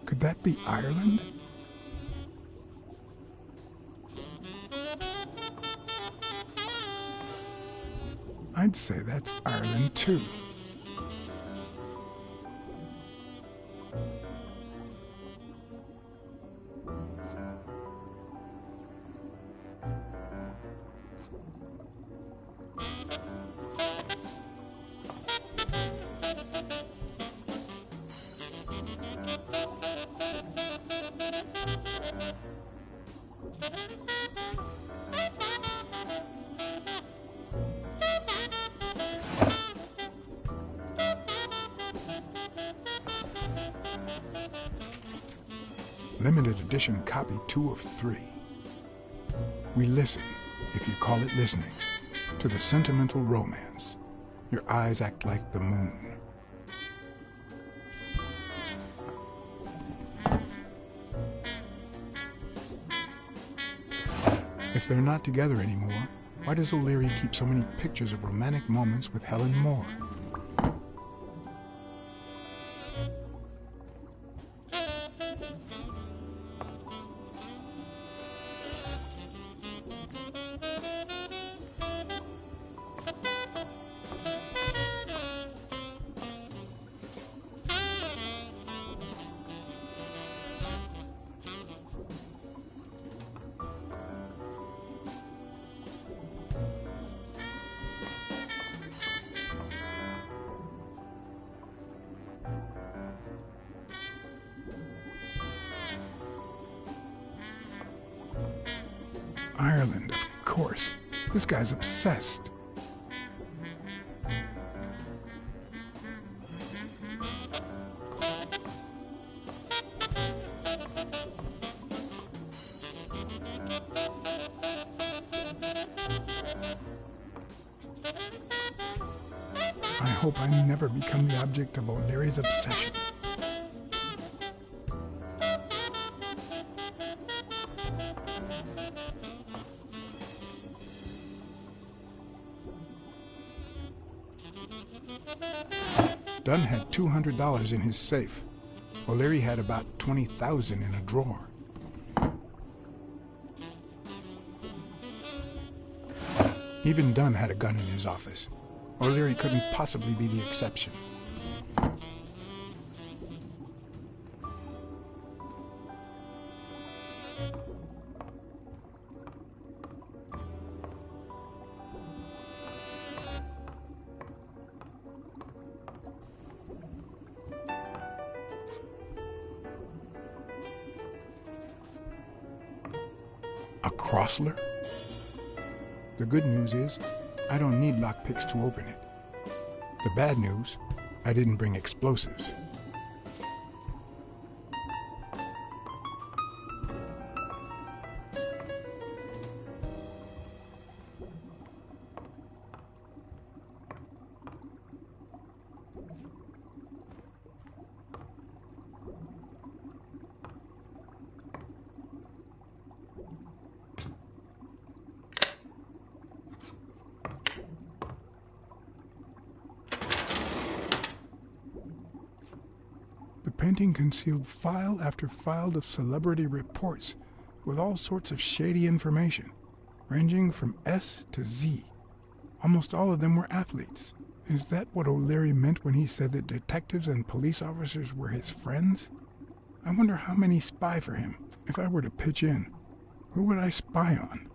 Could that be Ireland? I'd say that's Ireland too. Limited edition copy 2 of 3. We listen, if you call it listening, to the sentimental romance. Your eyes act like the moon. If they're not together anymore, why does O'Leary keep so many pictures of romantic moments with Helen Moore? Ireland, of course. This guy's obsessed. I hope I never become the object of O'Leary's obsession. Dunn had $200 in his safe. O'Leary had about $20,000 in a drawer. Even Dunn had a gun in his office. O'Leary couldn't possibly be the exception. A Crossler? The good news is, I don't need lockpicks to open it. The bad news, I didn't bring explosives. The painting concealed file after file of celebrity reports with all sorts of shady information, ranging from S to Z. Almost all of them were athletes. Is that what O'Leary meant when he said that detectives and police officers were his friends? I wonder how many spy for him. If I were to pitch in, who would I spy on?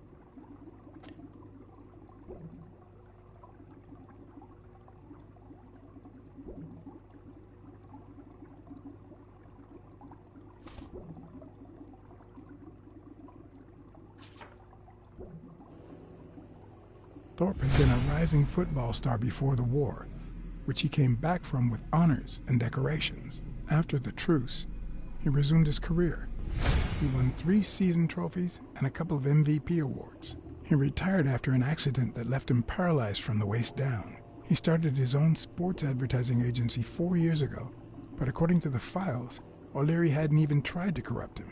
Thorpe had been a rising football star before the war, which he came back from with honors and decorations. After the truce, he resumed his career. He won 3 season trophies and a couple of MVP awards. He retired after an accident that left him paralyzed from the waist down. He started his own sports advertising agency 4 years ago, but according to the files, O'Leary hadn't even tried to corrupt him.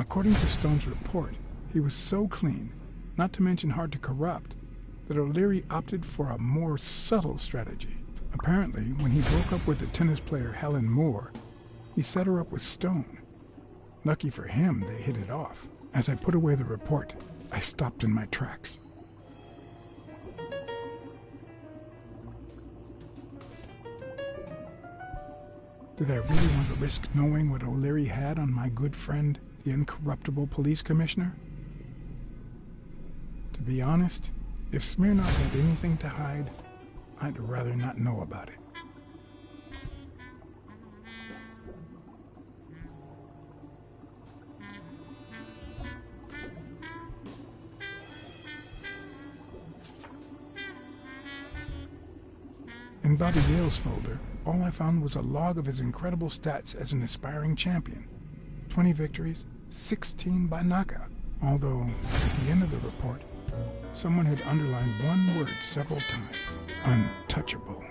According to Stone's report, he was so clean, not to mention hard to corrupt, that O'Leary opted for a more subtle strategy. Apparently, when he broke up with the tennis player Helen Moore, he set her up with Stone. Lucky for him, they hit it off. As I put away the report, I stopped in my tracks. Did I really want to risk knowing what O'Leary had on my good friend, the incorruptible police commissioner? To be honest, if Smirnoff had anything to hide, I'd rather not know about it. In Bobby Yale's folder, all I found was a log of his incredible stats as an aspiring champion. 20 victories, 16 by knockout. Although, at the end of the report, someone had underlined one word several times. Untouchable.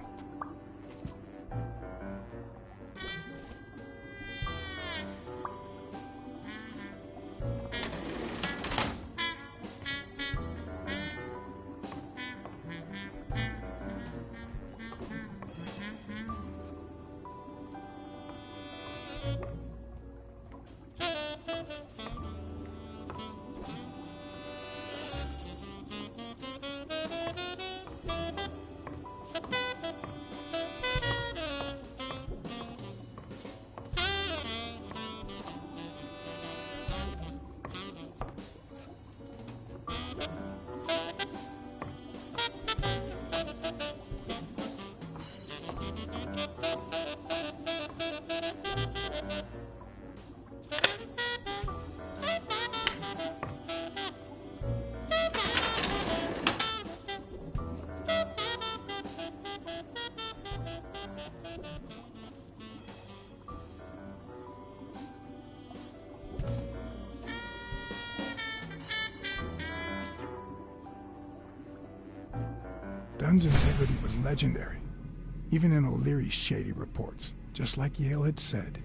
Dunn's integrity was legendary, even in O'Leary's shady reports, just like Yale had said.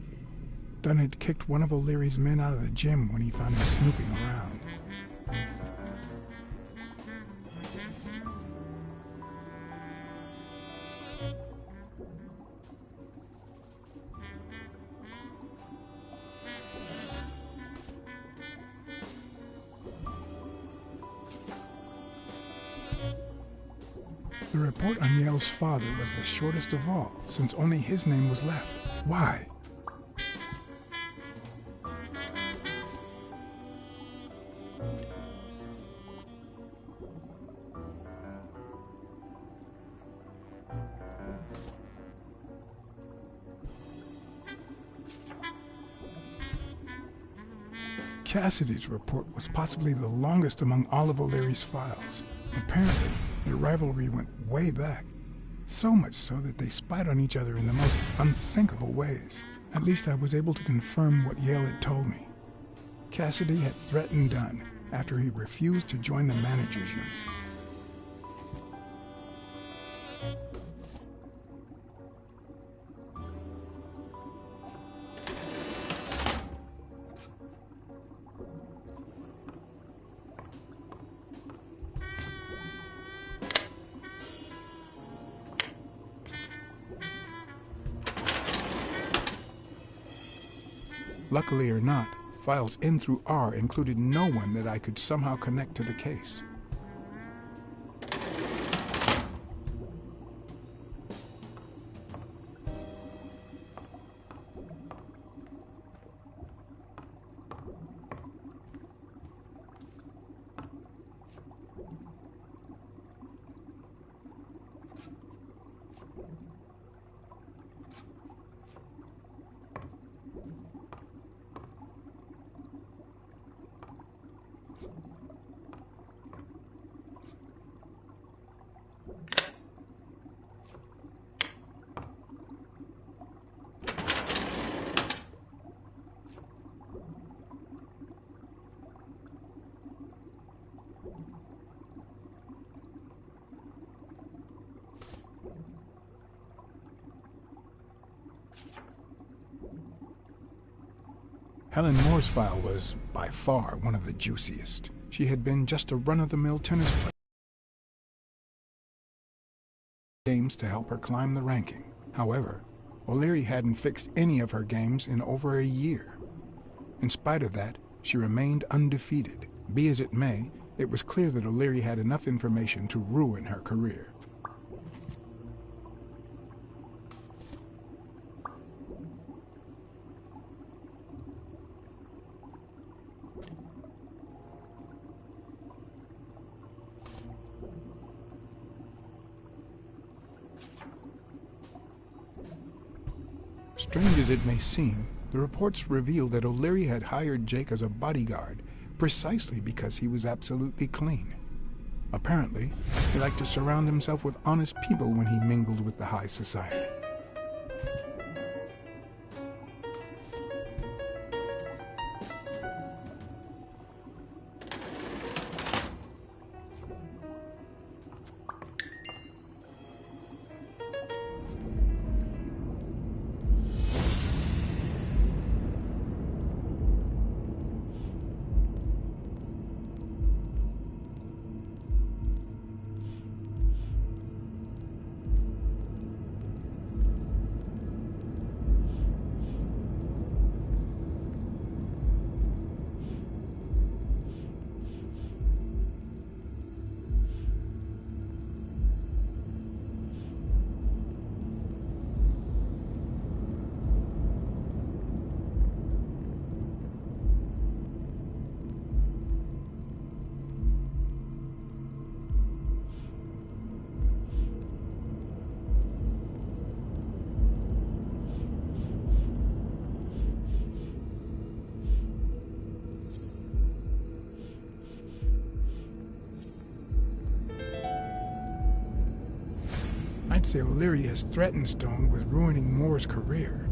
Dunn had kicked one of O'Leary's men out of the gym when he found him snooping around. The report on Yale's father was the shortest of all, since only his name was left. Why? Cassidy's report was possibly the longest among all of O'Leary's files. Apparently, their rivalry went way back, so much so that they spied on each other in the most unthinkable ways. At least I was able to confirm what Yale had told me. Cassidy had threatened Dunn after he refused to join the manager's unit. Luckily or not, files N through R included no one that I could somehow connect to the case. Helen Moore's file was, by far, one of the juiciest. She had been just a run-of-the-mill tennis player. Games to help her climb the ranking. However, O'Leary hadn't fixed any of her games in over a year. In spite of that, she remained undefeated. Be as it may, it was clear that O'Leary had enough information to ruin her career. Strange as it may seem, the reports revealed that O'Leary had hired Jake as a bodyguard precisely because he was absolutely clean. Apparently, he liked to surround himself with honest people when he mingled with the high society. say O'Leary has threatened Stone with ruining Moore's career.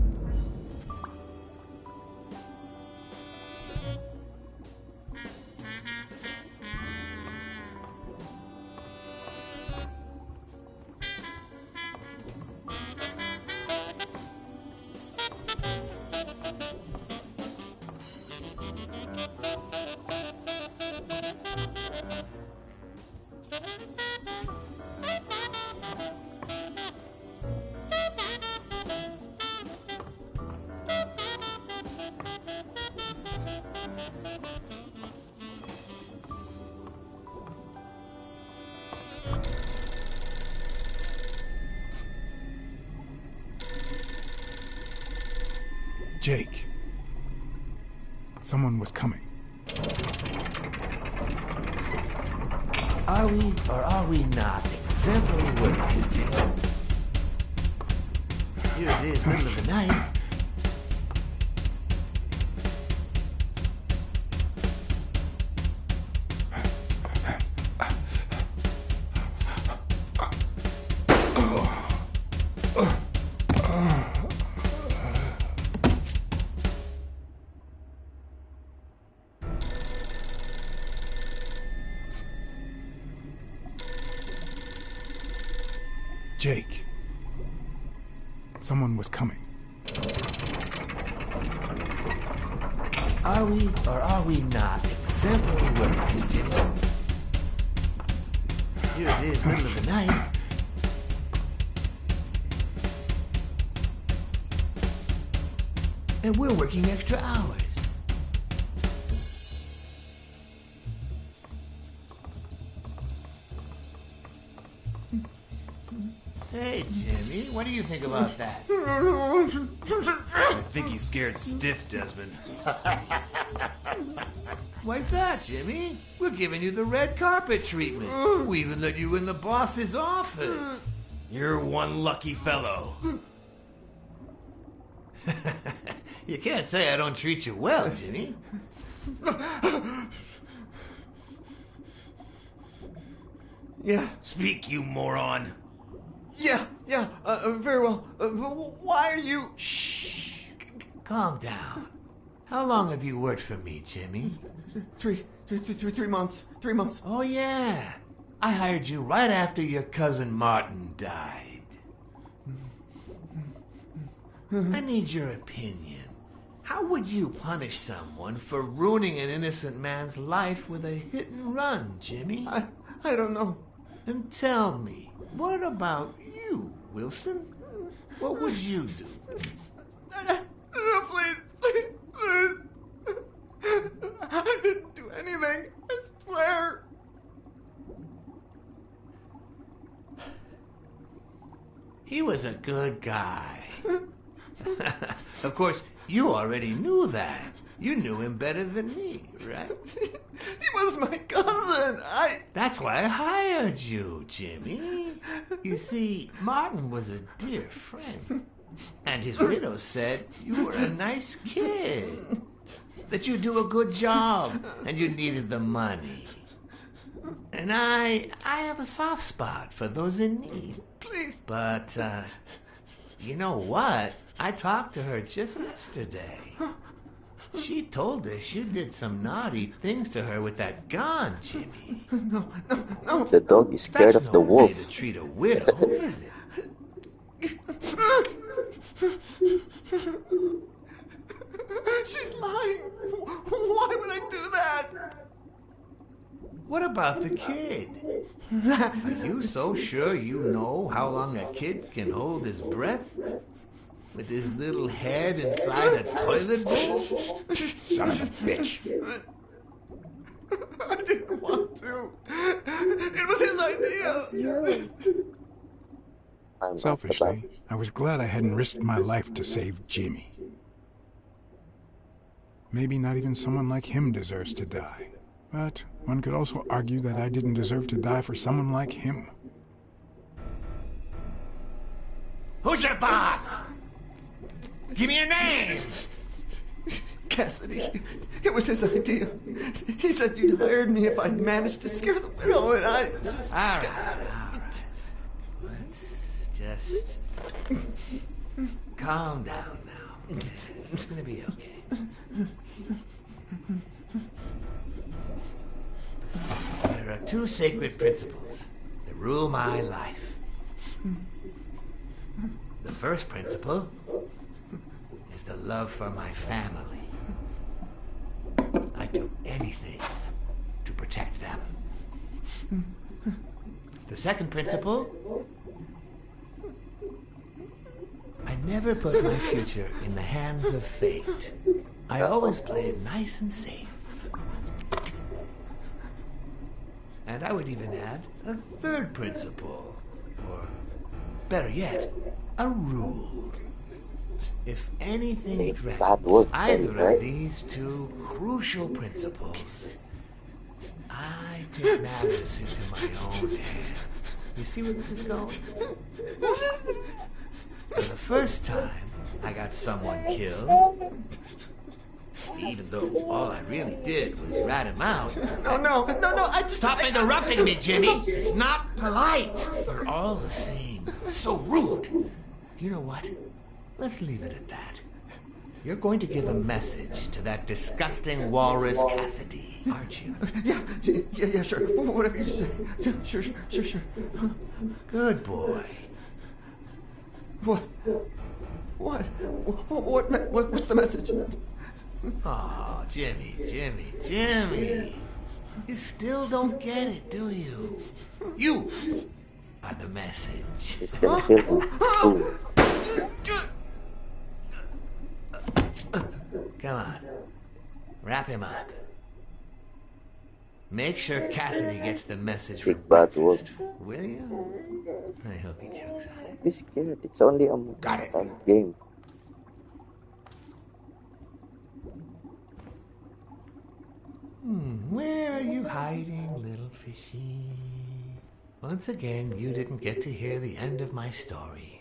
Jake. Someone was coming. Are we or are we not exemplary workers, Jake? Here it is, middle of the night. Jake. Someone was coming. Are we or are we not exemplary workers, Jake? Here it is, middle of the night. And we're working extra hours. Hey, Jimmy, what do you think about that? I think he's scared stiff, Desmond. Why's that, Jimmy? We're giving you the red carpet treatment. We even let you in the boss's office. You're one lucky fellow. You can't say I don't treat you well, Jimmy. Yeah. Speak, you moron. Yeah, very well. Why are you... Shh. Calm down. How long have you worked for me, Jimmy? 3 months. 3 months. Oh, yeah. I hired you right after your cousin Martin died. I need your opinion. How would you punish someone for ruining an innocent man's life with a hit and run, Jimmy? I don't know. And tell me, what about you, Wilson? What would you do? No, please. I didn't do anything. I swear. He was a good guy. Of course, you already knew that. You knew him better than me, right? He was my cousin. That's why I hired you, Jimmy. You see, Martin was a dear friend. And his widow said you were a nice kid. That you do a good job and you needed the money. And I have a soft spot for those in need. Please. But, you know what? I talked to her just yesterday. She told us you did some naughty things to her with that gun, Jimmy. No. The dog is scared of the wolf. That's no way to treat a widow, is it? She's lying. Why would I do that? What about the kid? Are you so sure you know how long a kid can hold his breath? With his little head inside a toilet bowl? Son of a bitch. I didn't want to. It was his idea. Selfishly, I was glad I hadn't risked my life to save Jimmy. Maybe not even someone like him deserves to die. But one could also argue that I didn't deserve to die for someone like him. Who's your boss? Give me a name! Cassidy. It was his idea. He said you'd hired me if I'd managed to scare the widow, and I just... All right. just calm down now. It's gonna be okay. There are two sacred principles that rule my life. The first principle is the love for my family. I do anything to protect them. The second principle, I never put my future in the hands of fate. I always play it nice and safe. And I would even add a third principle, or better yet, a rule. If anything threatens either of these two crucial principles, I take matters into my own hands. You see where this is going? For the first time, I got someone killed, even though all I really did was rat him out. No, I just... Stop interrupting me, Jimmy! It's not polite! You're all the same. So rude. You know what? Let's leave it at that. You're going to give a message to that disgusting walrus Cassidy, aren't you? Yeah, sure. Whatever you say. Sure. Good boy. What's the message? Oh, Jimmy. You still don't get it, do you? You are the message. He's gonna kill him. Ooh. Come on. Wrap him up. Make sure Cassidy gets the message for Big bad wolf. breakfast. Will you? I hope he chokes on it. Be scared. It's only a game. Where are you hiding, little fishy? Once again, you didn't get to hear the end of my story.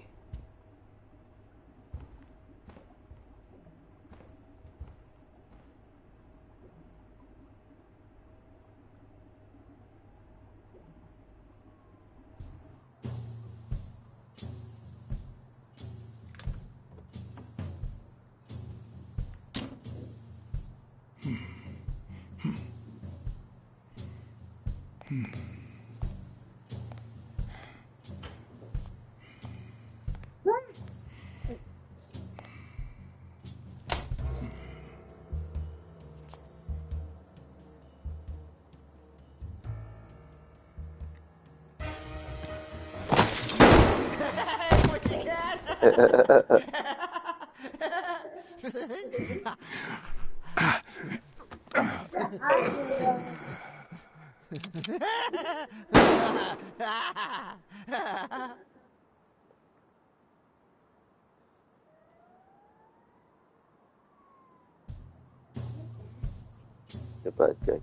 The bad guy.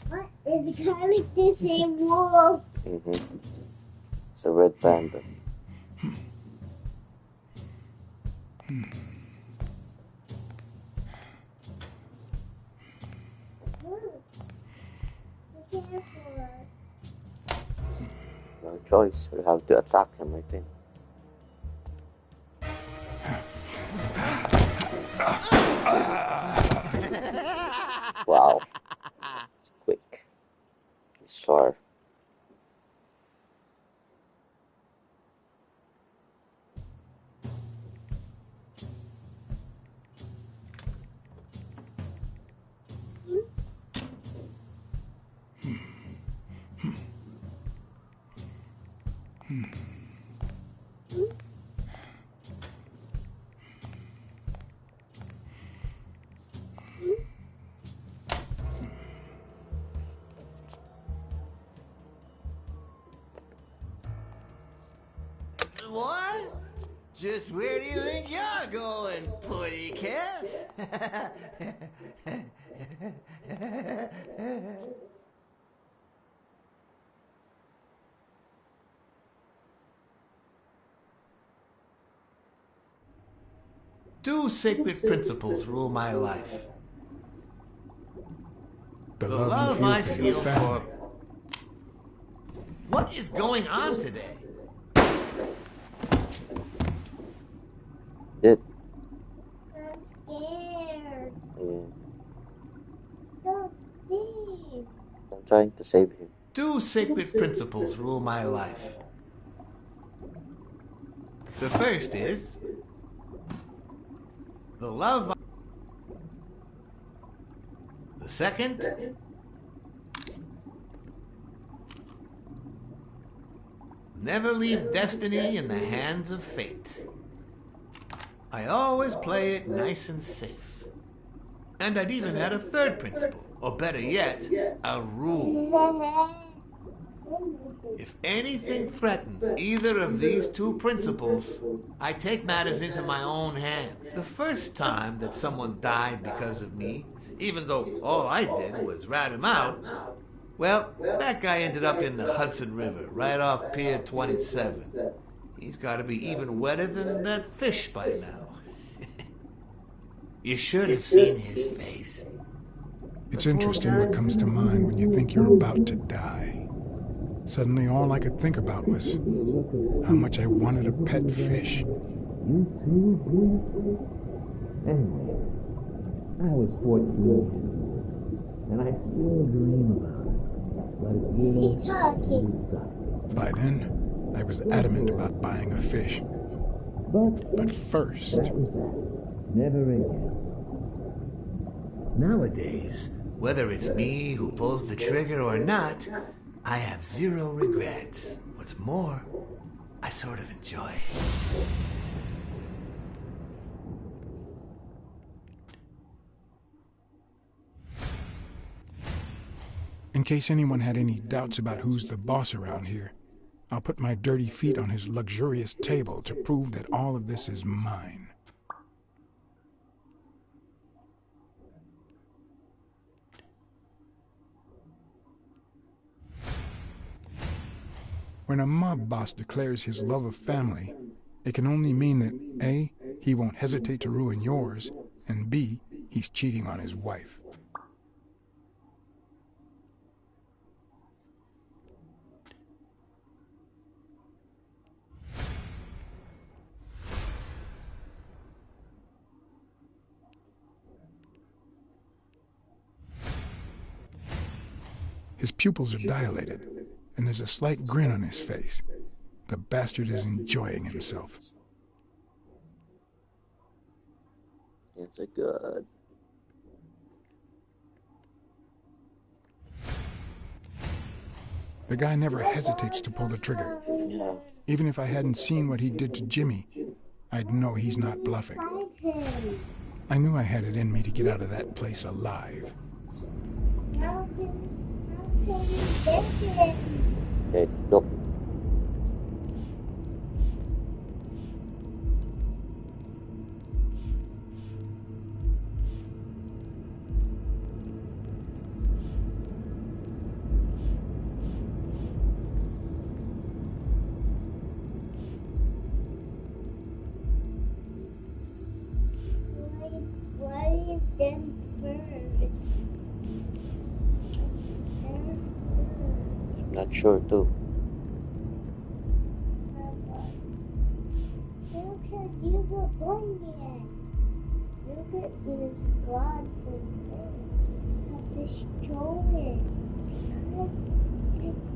What is kind of the same wolf? It's a red panda. No choice. We have to attack him, I think. Wow. It's quick. It's sharp. What? Just where do you think you're going, putty cat? Two sacred principles rule my life. The The love love I you feel for feel your family. for... What is going on today? did. I'm scared. Yeah. Don't leave. I'm trying to save him. Two sacred principles rule my life. The first is the love. The second, never leave destiny in the hands of fate. I always play it nice and safe. And I'd even add a third principle, or better yet, a rule. If anything threatens either of these two principles, I take matters into my own hands. The first time that someone died because of me, even though all I did was rat him out, well, that guy ended up in the Hudson River, right off Pier 27. He's got to be even wetter than that fish by now. You should have seen his face. It's interesting what comes to mind when you think you're about to die. Suddenly all I could think about was how much I wanted a pet fish. You too, Bruce? Anyway, I was 14, and I still dream about it. But it Is will he talking? suck. By then, I was adamant about buying a fish. But first... That was that. Never again. Nowadays, Whether it's me who pulls the trigger or not, I have zero regrets. What's more, I sort of enjoy it. In case anyone had any doubts about who's the boss around here, I'll put my dirty feet on his luxurious table to prove that all of this is mine. When a mob boss declares his love of family, it can only mean that A, he won't hesitate to ruin yours, and B, he's cheating on his wife. His pupils are dilated, and there's a slight grin on his face. The bastard is enjoying himself. It's a good. The guy never hesitates to pull the trigger. Yeah. Even if I hadn't seen what he did to Jimmy, I'd know he's not bluffing. I knew I had it in me to get out of that place alive. How can you get it? Okay, go. Why is them first? I'm not sure too. Look at you were born yet. Look at this God for have destroyed it. Because it's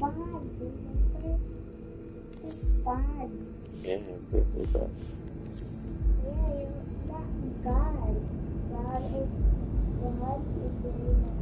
bad. It's bad, remember? It's bad. Yeah, really bad. Yeah, you're not God. God is very bad.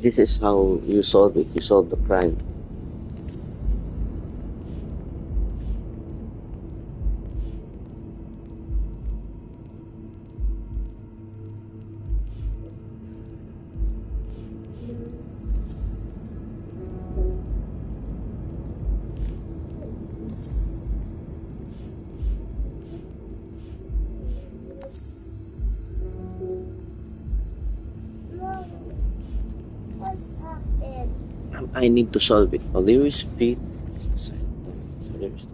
This is how you solve it. You solve the crime. I need to solve it. O'Leary's feet is the same. O'Leary's.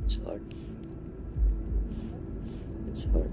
It's hard. It's hard.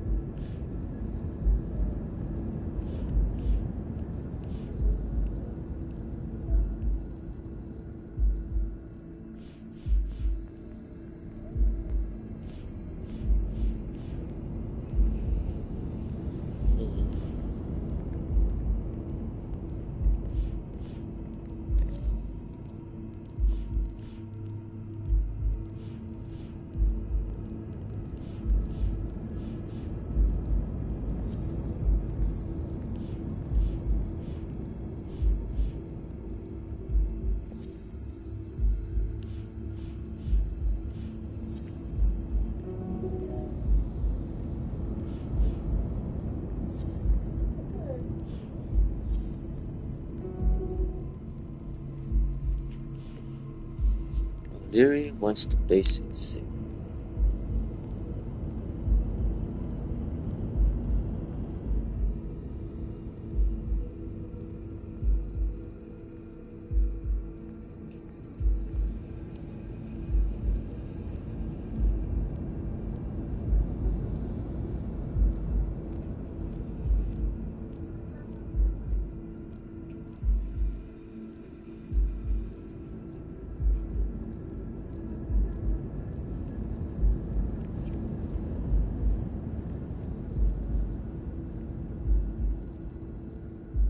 O'Leary wants to place it safe.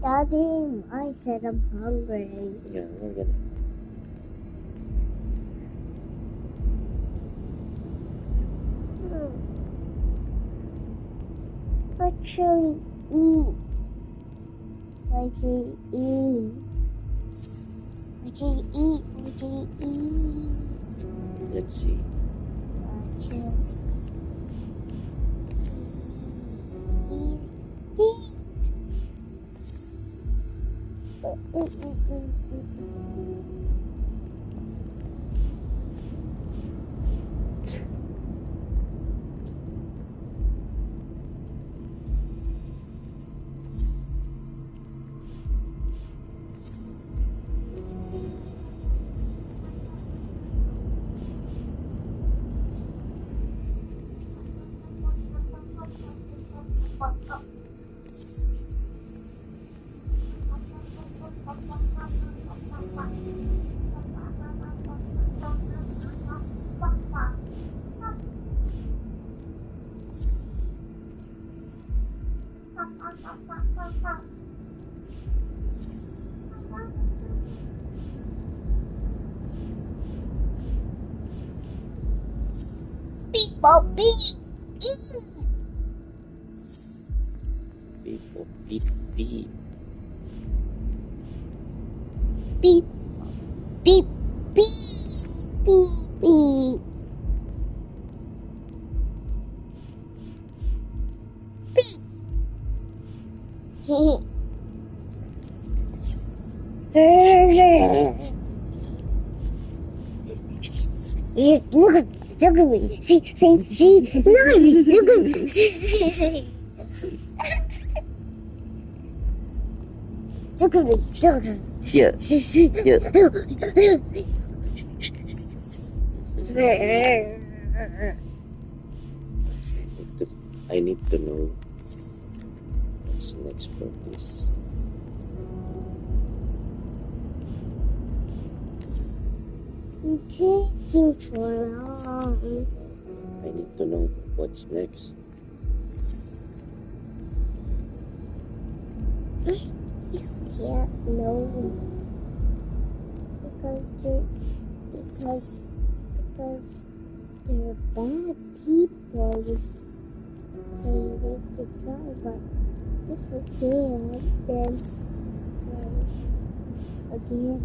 Daddy, I said I'm hungry. Yeah, we're gonna. actually eat? What do you eat? What do you eat? What do you eat? Let's see. What do you Beep, bop, beep. Beep, boop, beep, beep. Beep, beep, beep, beep, beep. Beep. Look at me. See. Look at me. Look at me. See. Look at me. Look at me. Yeah. See. Yeah. I need to know what's next for this. You're taking for long. I need to know what's next. Can't know because they're bad people. Just saying they could try, but if we can't, then again.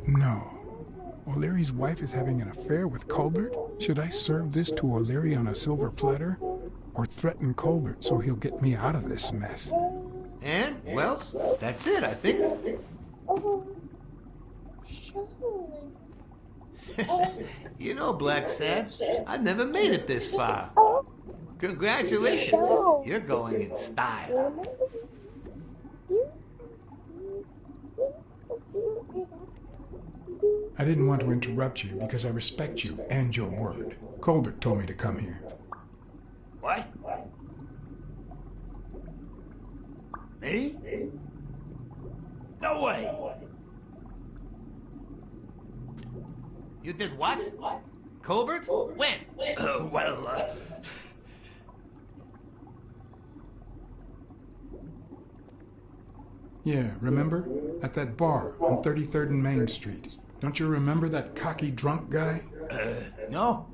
No. O'Leary's wife is having an affair with Colbert? Should I serve this to O'Leary on a silver platter? Or threaten Colbert so he'll get me out of this mess? And, well, that's it, I think. You know, Blacksad, I never made it this far. Congratulations. You're going in style. I didn't want to interrupt you because I respect you and your word. Colbert told me to come here. What? Me? No way. You did what? Colbert? When? Yeah, remember? At that bar on 33rd and Main Street. Don't you remember that cocky drunk guy? No.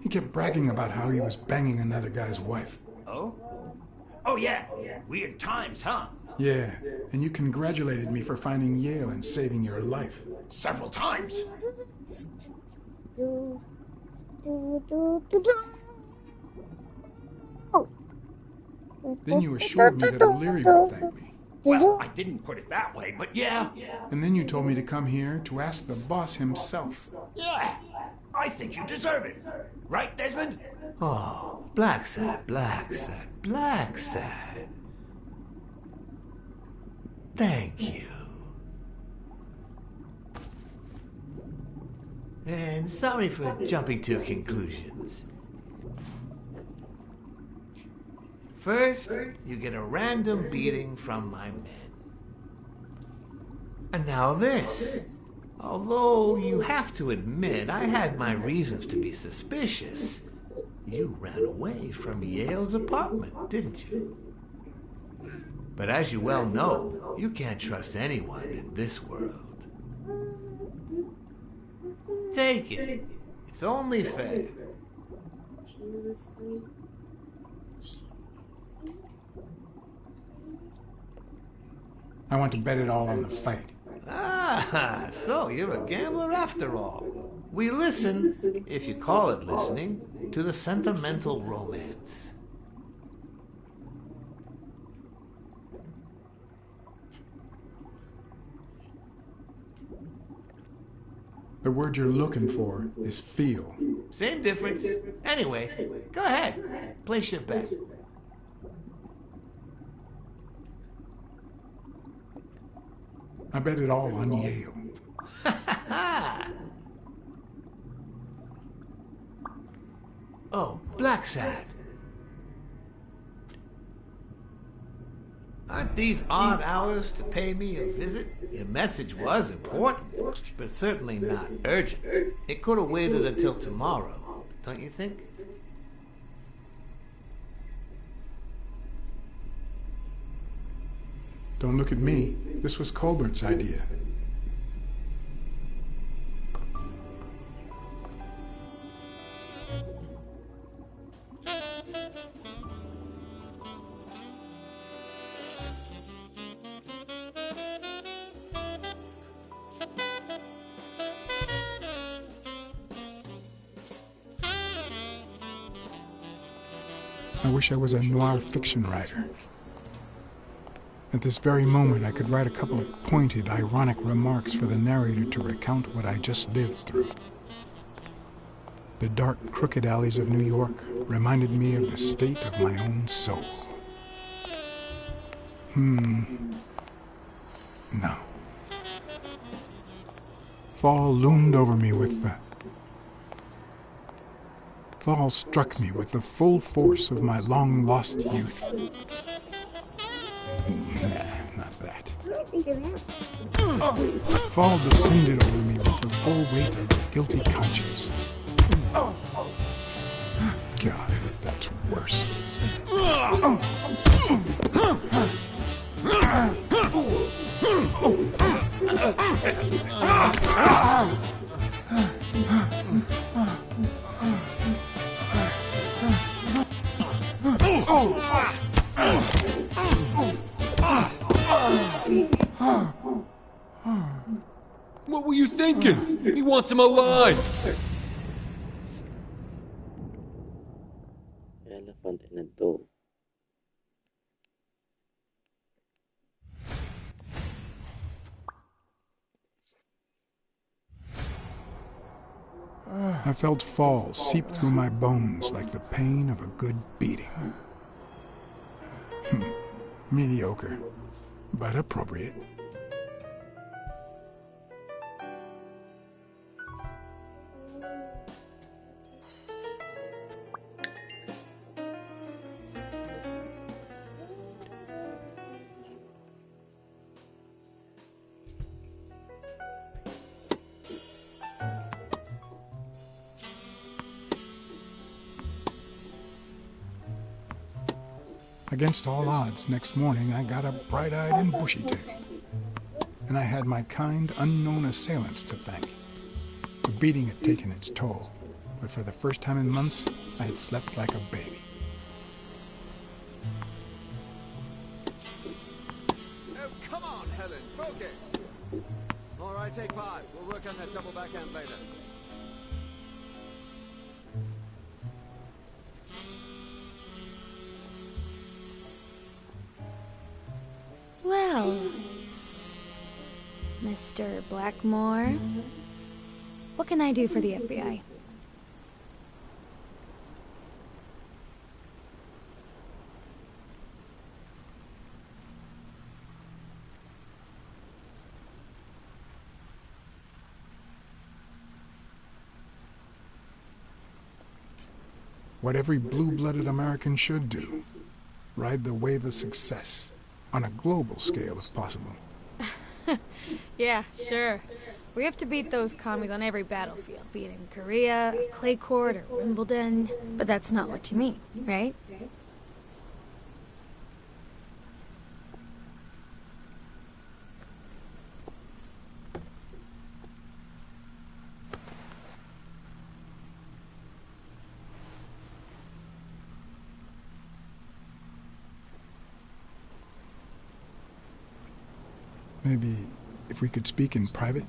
He kept bragging about how he was banging another guy's wife. Oh? Oh, yeah. Weird times, huh? Yeah, and you congratulated me for finding Yale and saving your life. Several times. Then you assured me that O'Leary would thank me. Well, I didn't put it that way, but yeah. And then you told me to come here to ask the boss himself. Yeah. I think you deserve it. Right, Desmond? Oh, Blacksad, Blacksad, Blacksad. Thank you. And sorry for jumping to conclusions. First, you get a random beating from my men. And now this. Although you have to admit I had my reasons to be suspicious, you ran away from Yale's apartment, didn't you? But as you well know, you can't trust anyone in this world. Take it. It's only fair. I want to bet it all on the fight. Ah, so you're a gambler after all. We listen, if you call it listening, to the sentimental romance. The word you're looking for is feel. Same difference. Anyway, go ahead. Place your bet. I bet it all on Yale. Oh, Blacksad. Aren't these odd hours to pay me a visit? Your message was important, but certainly not urgent. It could have waited until tomorrow, don't you think? Don't look at me. This was Colbert's idea. I wish I was a noir fiction writer. At this very moment, I could write a couple of pointed, ironic remarks for the narrator to recount what I just lived through. The dark, crooked alleys of New York reminded me of the state of my own soul. No. Fall loomed over me with the... Fall struck me with the full force of my long-lost youth. Nah, not that. Fall descended over me with the full weight of a guilty conscience. God, that's worse. What were you thinking? He wants him alive! Elephant in a dome. I felt fall seep through my bones like the pain of a good beating. Mediocre, but appropriate. Against all odds, next morning I got up bright-eyed and bushy-tailed. And I had my kind, unknown assailants to thank. The beating had taken its toll, but for the first time in months, I had slept like a baby. Oh, come on, Helen, focus! All right, take 5. We'll work on that double backhand later. Well, Mr. Blackmore, what can I do for the FBI? What every blue-blooded American should do. Ride the wave of success. On a global scale, if possible. Yeah, sure. We have to beat those commies on every battlefield, be it in Korea, clay court, or Wimbledon. But that's not what you mean, right? Maybe if we could speak in private?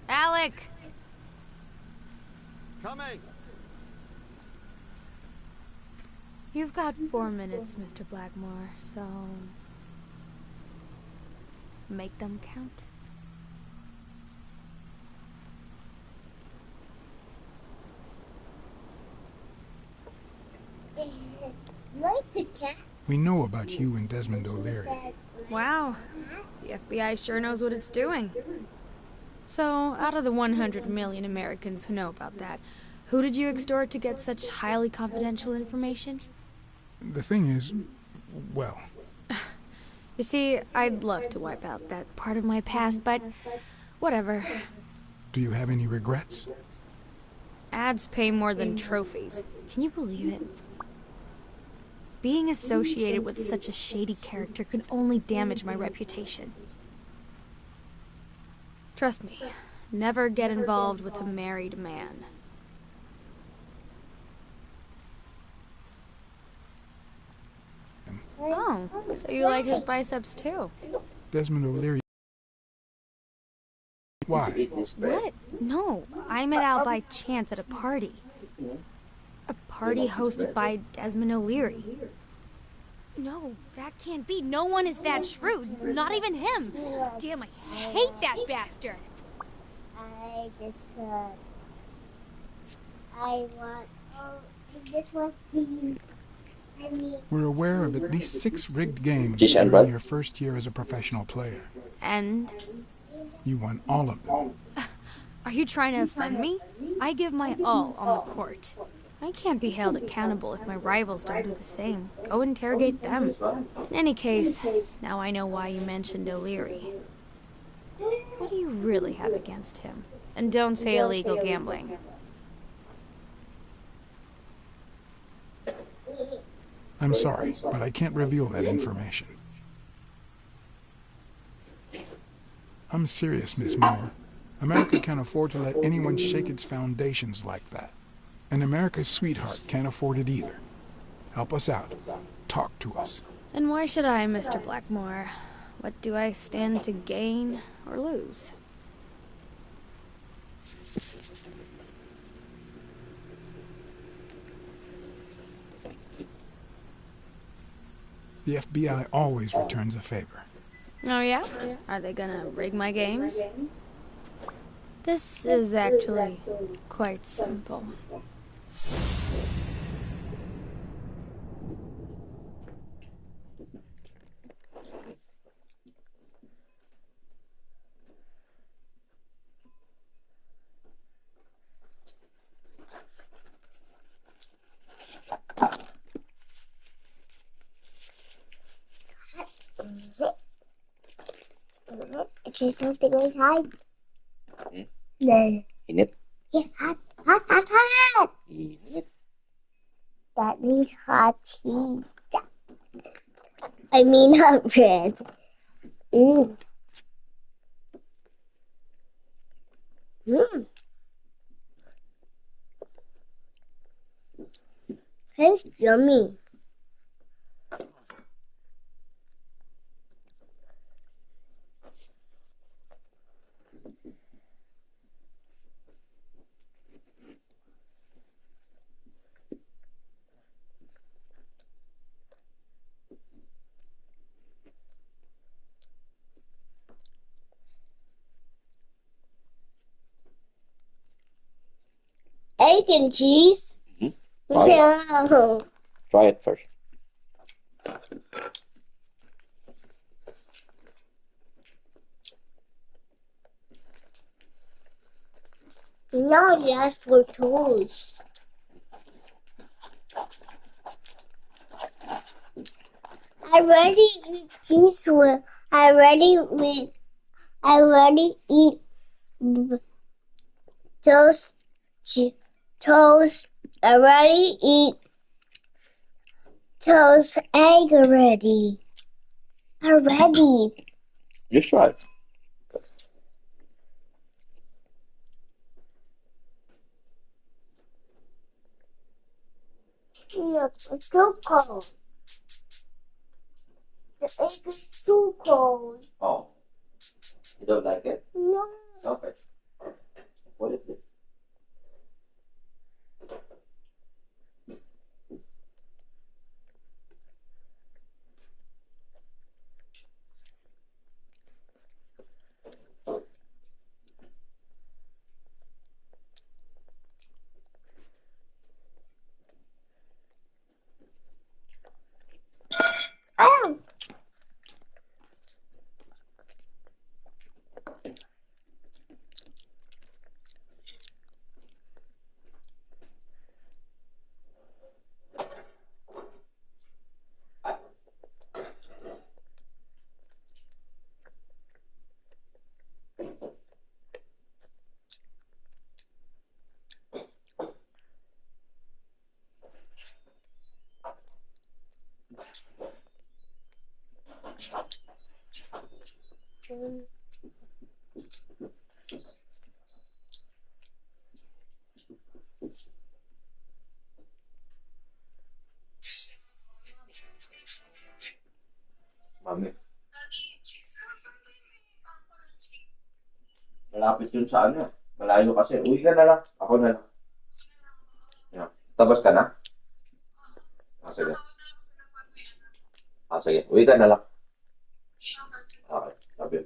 Alec! Coming! You've got 4 minutes, Mr. Blackmore, so... make them count. We know about you and Desmond O'Leary. Wow. The FBI sure knows what it's doing. So, out of the 100 million Americans who know about that, who did you extort to get such highly confidential information? The thing is, well... You see, I'd love to wipe out that part of my past, but whatever. Do you have any regrets? Ads pay more than trophies. Can you believe it? Being associated with such a shady character could only damage my reputation. Trust me, never get involved with a married man. Oh, so you like his biceps too? Desmond O'Leary. Why? What? No, I met Al by chance at a party. A party hosted by Desmond O'Leary. No, that can't be. No one is that shrewd. Not even him. Damn, I hate that bastard. I just want to use. We're aware of at least 6 rigged games Just during what? your first year as a professional player. And? You won all of them. Are you trying to offend me? I give my all on the court. I can't be held accountable if my rivals don't do the same. Go interrogate them. In any case, now I know why you mentioned O'Leary. What do you really have against him? And don't say illegal gambling. I'm sorry, but I can't reveal that information. I'm serious, Miss Moore. America can't afford to let anyone shake its foundations like that. And America's sweetheart can't afford it either. Help us out. Talk to us. And why should I, Mr. Blackmore? What do I stand to gain or lose? The FBI always returns a favor. Oh yeah? Are they gonna rig my games? This is actually quite simple. Is there something inside? No. Init. Yeah, hot. Init. That means hot tea. I mean hot bread. Mmm. Mmm. Tastes yummy. Egg and cheese? Try it. No. Try it first. No, yes, for toast. I already eat cheese with. I already eat toast. Toast. I already eat toast egg already. Already. Just try it. Yeah, it's too cold. The egg is too cold. Oh. You don't like it? No. Okay. What is it? Oh. Mami. Malapit yun sa ano. Malayo kasi. Uwi ka na lang. Ako na lang. Yeah. Tapos ka na? Ah, sige. Ah, sige. Uwi ka na lang. Okay. Sabi.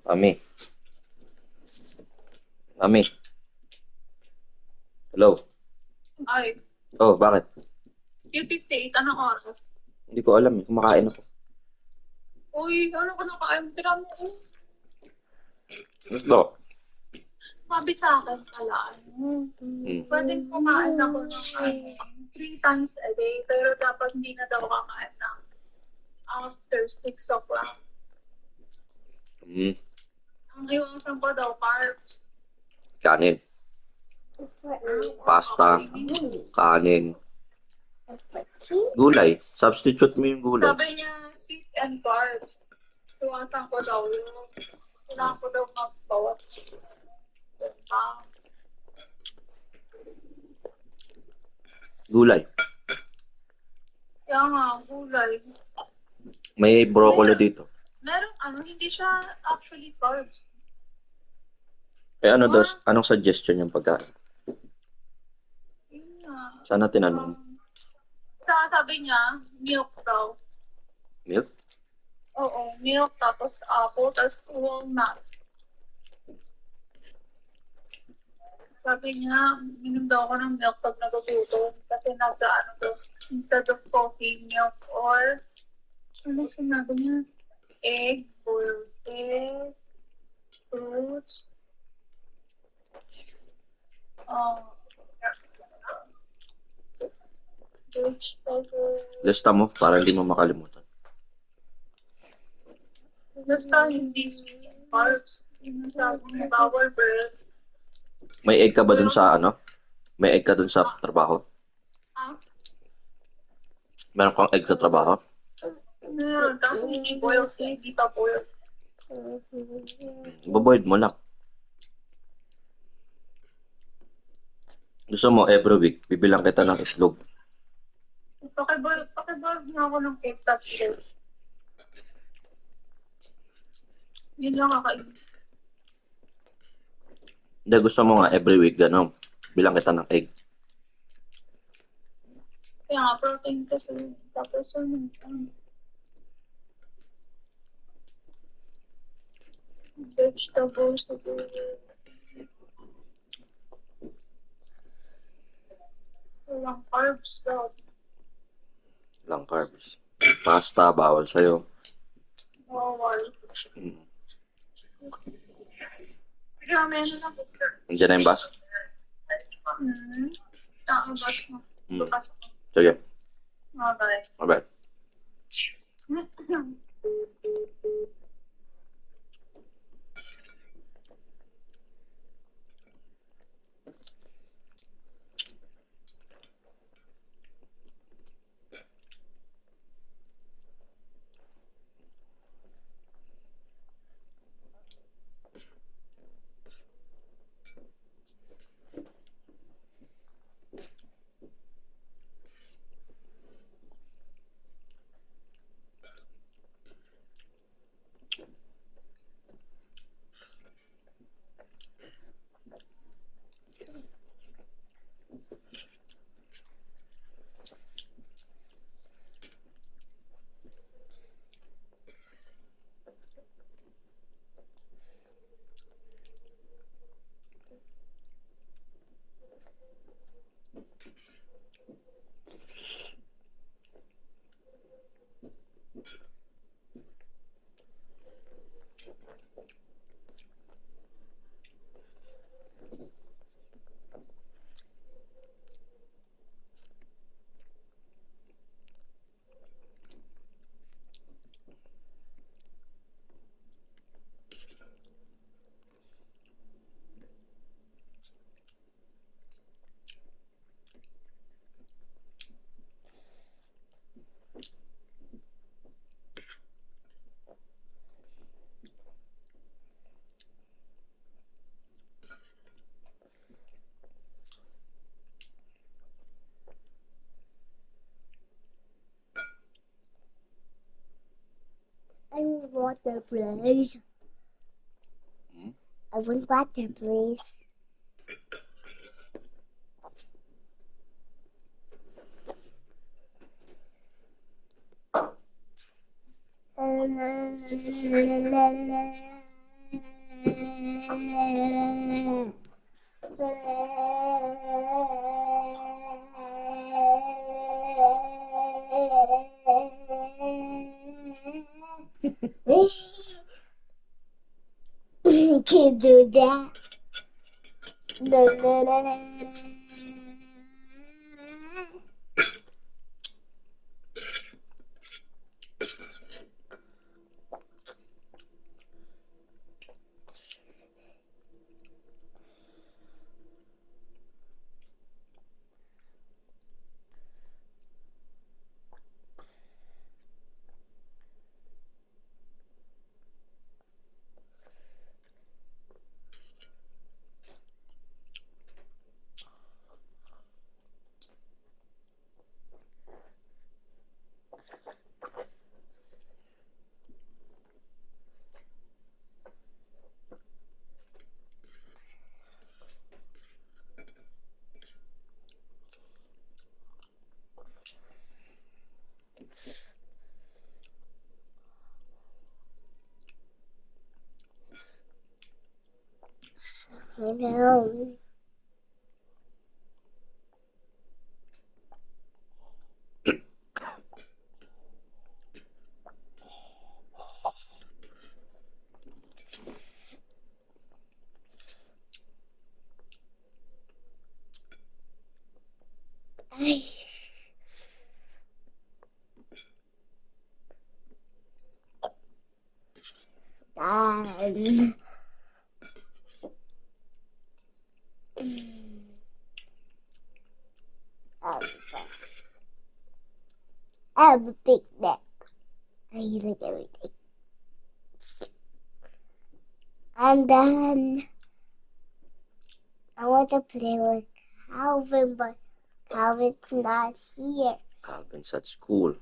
Mami, mami, hello. Ay, Oh, bakit? Q58, anong oras? Hindi ko alam eh. Kumakain ako. Uy, ano ka nakain? Tira mo ko. Ito. Sabi sa akin pala, pwedeng kumain ako ng 3 times a day, pero dapat hindi na daw kakain ng after 6 o'clock. Hmm. Ang iwasan ko daw, carbs. Kanin. Pasta. Kanin. Gulay. Substitute mo yung gulay. Sabi niya, sweet and carbs. Iwasan ko daw yun. Kailangan ko daw magbawas. Gulay. Kaya nga, gulay. May broccoli dito. Merong hindi siya actually carbs. Eh ano daw, anong suggestion yung pagkain? Yun nga. Sana tinanong. Sabi niya, milk daw. Milk? Oo, milk, tapos apple, tapos walnut. Sabi niya, minom daw ako ng milk pag nagugutom. Kasi nagdaano daw, instead of coffee, milk, or ano sinabi niya? Egg, boiled egg, fruits, vegetable. Lista mo para hindi mo makalimutan. Basta hindi sweet and carbs. Yung sabi niya, bawal bread. May egg ka ba dun sa ano? May egg ka dun sa trabaho? Meron kang egg sa trabaho? Meron, kaso hindi boiled, hindi pa boiled. Baboyd mo lang. Gusto mo every week, bibilang kita ng itlog. Pakiboiled na ako ng cake tatlo. Yun lang kakainin. Hindi, gusto mo nga every week, gano'n. Bilang kita ng egg. Kaya nga, protein kasi. Tapos yun, vegetables, walang carbs daw. Lang carbs. Pasta, bawal sa'yo. Bawal. Sige, mamaya na lang. Nandiyan na yung bus? Bus mo. Bukas ako. Sige. Bye-bye. Bye-bye. I want water, please. I want water, please. You can do that. I know. Done. I have a big neck. I like everything. I'm done. I want to play with Calvin, but Calvin's not here. Calvin's at school.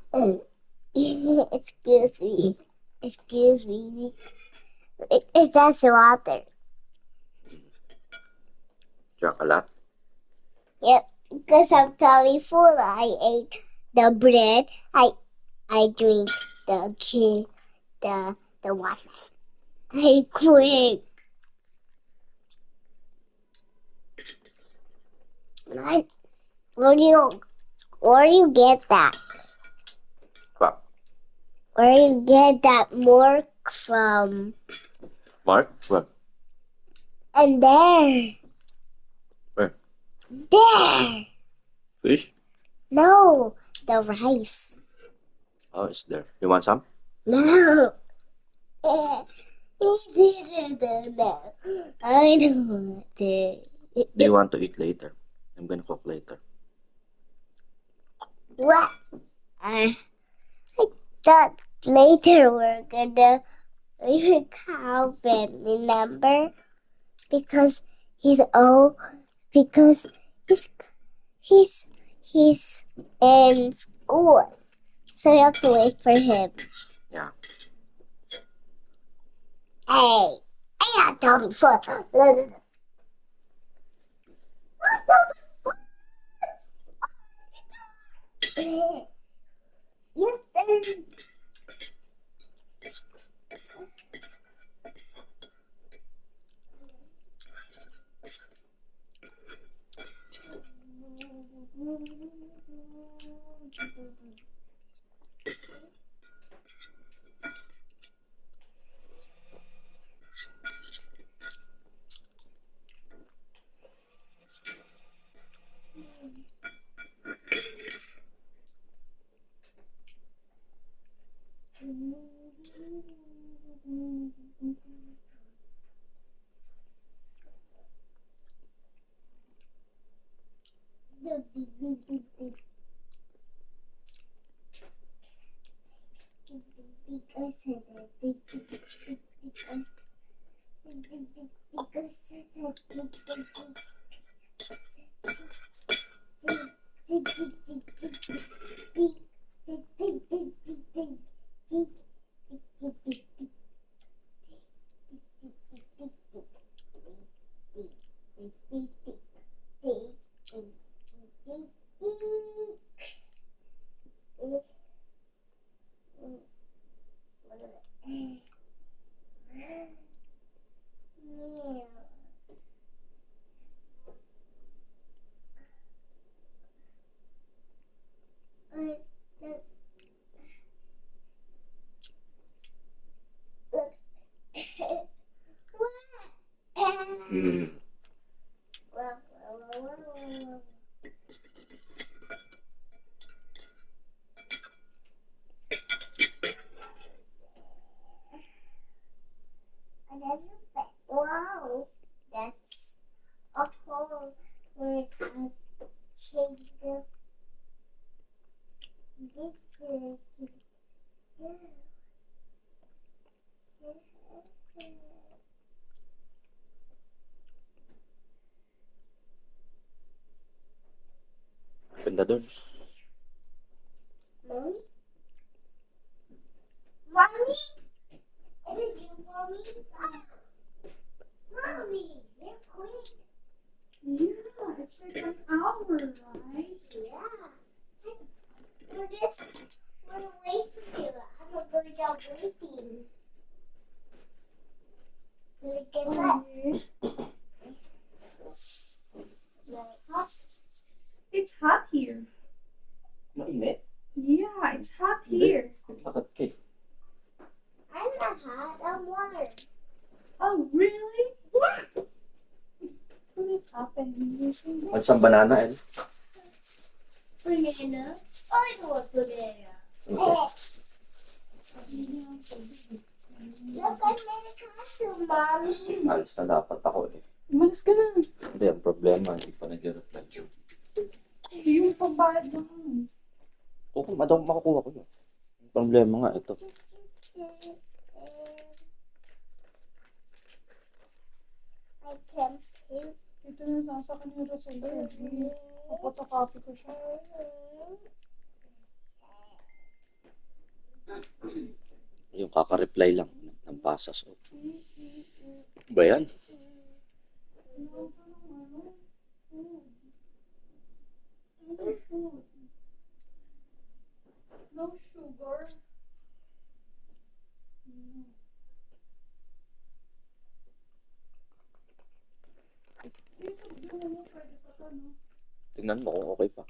Excuse me. Excuse me. That's water. Chocolate. Yep, because I'm totally full. I ate the bread. I drink the water. I quit. What? Where do you get that? What? Where do you get that mark from? Mark? What? And there. Where? There. Fish? No, the rice. Oh, it's there. You want some? No. I don't want to. Do you want to eat later? I'm gonna cook later. What? I thought later we're gonna leave Calvin, remember? Because he's old. Because he's in school, so you have to wait for him. Yeah. Hey, I got Tommy foot. Yes, sir. Wow, that's a hole where it has shaped the picture. Ganda dun. Mommy? Mommy? Anything, Mommy? Mommy, you're quick. Yeah, it's like an hour, right? Yeah. We're just, we're waiting for you. I'm a good job waiting. Look at that. It's hot here. Mainit? Yeah, it's hot here. Bakit kay? I'm not hot, I'm water. Oh, really? Yeah. What is happening? Want some banana, El? Banana? I don't want banana. Look, I made a castle, Mommy. Alis na dapat ako eh. Umalis ka na. Hindi, ang problema, hindi pa nag-reply. Yung pambayad naman. Okay, madam, makukuha ko yun. Ang problema nga, ito. I can't see. Ito na sa kanila sa baby. Napotocopy ko siya. Yung kaka-reply lang ng pasas. Ba yan? No sugar. Tingnan mo kung okay pa.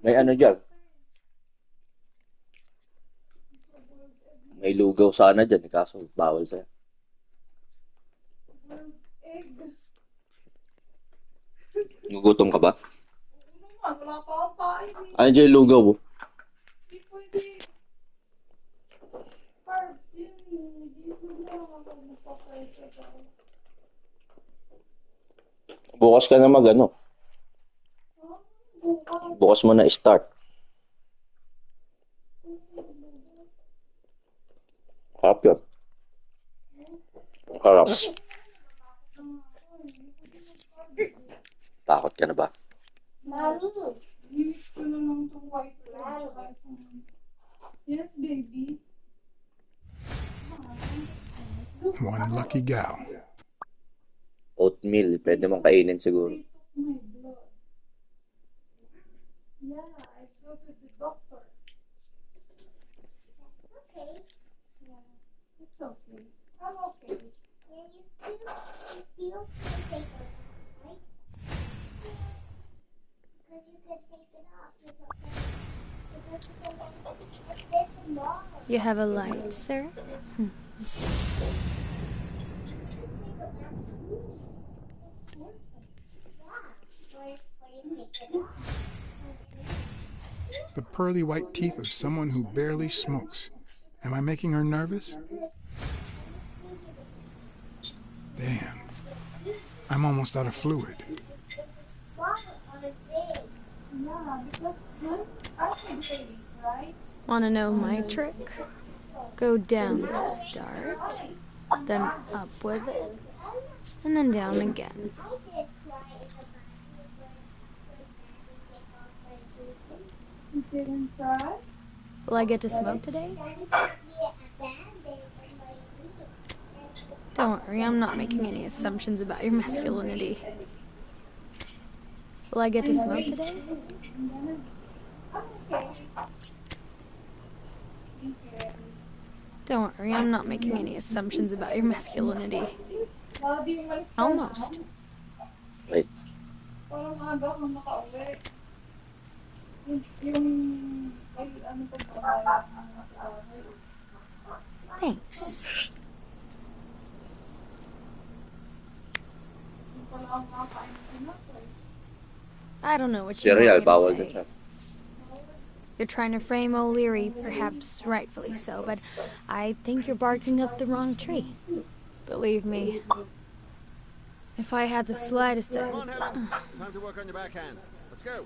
May ano dyan? May lugaw sana dyan, kaso bawal sa'yo. Nagugutom ka ba? Wala pa akong kain eh. Ano dyan yung lugaw mo? Hindi pwede. Carbs yun eh. Hindi mo na ako magpapaisa ka. Bukas ka na mag-ano? Bukas mo na start. Harap yun. Harap. Takot ka na ba? Mommy. Use ko na lang itong white rice. Yes, baby. One lucky gal. Oatmeal, pwede mong kainin siguro. My blood. Yeah, I go to the doctor. Okay. Yeah, it's okay. I'm okay. And you still can take it off, right? Because you can take it off. Because you can put this and all. You have a light, sir? The pearly white teeth of someone who barely smokes. Am I making her nervous? Damn. I'm almost out of fluid. Want to know my trick? Go down to start, then up with it, and then down again. Will I get to smoke today? Don't worry, I'm not making any assumptions about your masculinity. Will I get to smoke today? Don't worry, I'm not making any assumptions about your masculinity. Almost. Wait. Thanks. I don't know what you want me to say. You're trying to frame O'Leary, perhaps rightfully so, but I think you're barking up the wrong tree. Believe me, if I had the slightest... Come on, Helen. Time to work on your backhand. Let's go.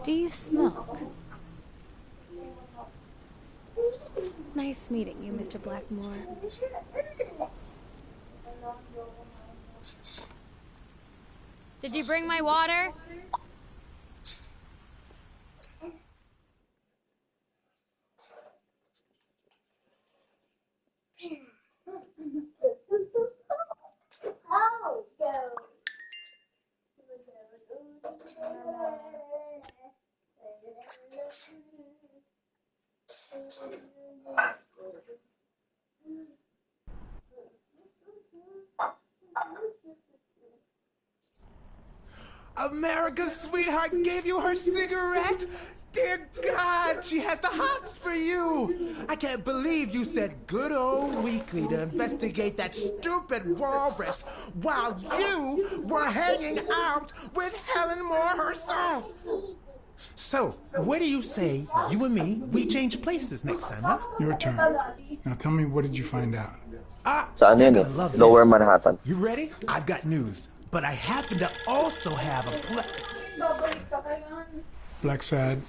Do you smoke? Nice meeting you, Mr. Blackmore. Did you bring my water? America's sweetheart gave you her cigarette? Dear God, she has the hots for you! I can't believe you said good old Weekly to investigate that stupid walrus while you were hanging out with Helen Moore herself! So, what do you say, you and me, we change places next time, huh? Your turn. Now tell me, what did you find out? Saan yun eh? Lower Manhattan. You ready? I've got news. But I happen to also have a Blacksad.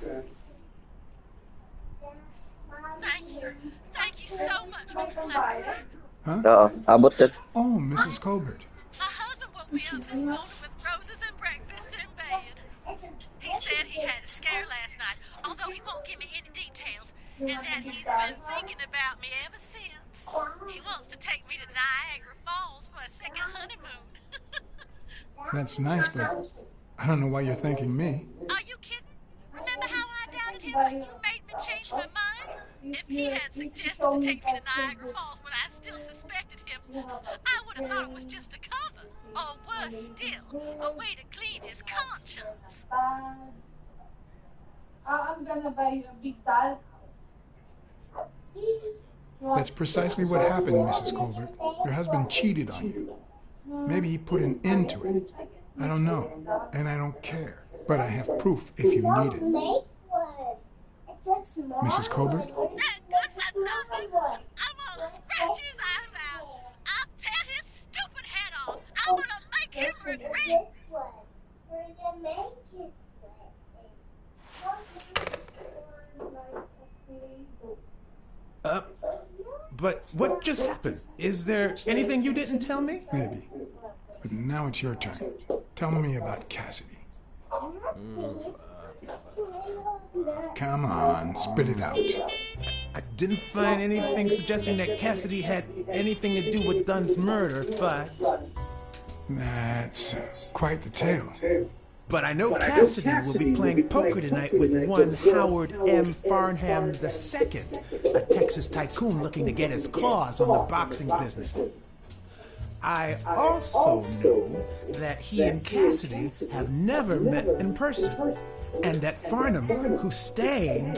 Thank you so much, Mr. Blacksad. Huh? Abot ka. Oh, Mrs. Colbert. My husband woke me up this morning with roses and breakfast in bed. He said he had a scare last night, although he won't give me any details, and that he's been thinking about me ever since. He wants to take me to Niagara Falls for a second honeymoon. That's nice, but I don't know why you're thanking me. Are you kidding? Remember how I doubted him, but you made me change my mind? If he had suggested to take me to Niagara Falls when I still suspected him, I would have thought it was just a cover. Or worse still, a way to clean his conscience. I'm gonna buy you a big doll. That's precisely what happened, Mrs. Colbert. Your husband cheated on you. Maybe he put an end to it. I don't know, and I don't care. But I have proof if you need it. Mrs. Colbert? That good for nothing. I'm gonna scratch his eyes out. I'll tear his stupid head off. I'm gonna make him regret. But what just happened? Is there anything you didn't tell me? Maybe. But now it's your turn. Tell me about Cassidy. Come on, spit it out. I didn't find anything suggesting that Cassidy had anything to do with Dunn's murder, but... That's quite the tale. But I know Cassidy will be playing poker tonight with one Howard M. Farnham II, a Texas tycoon looking to get his claws on the boxing business. I also know that he and Cassidy have never met in person, and that Farnham, who's staying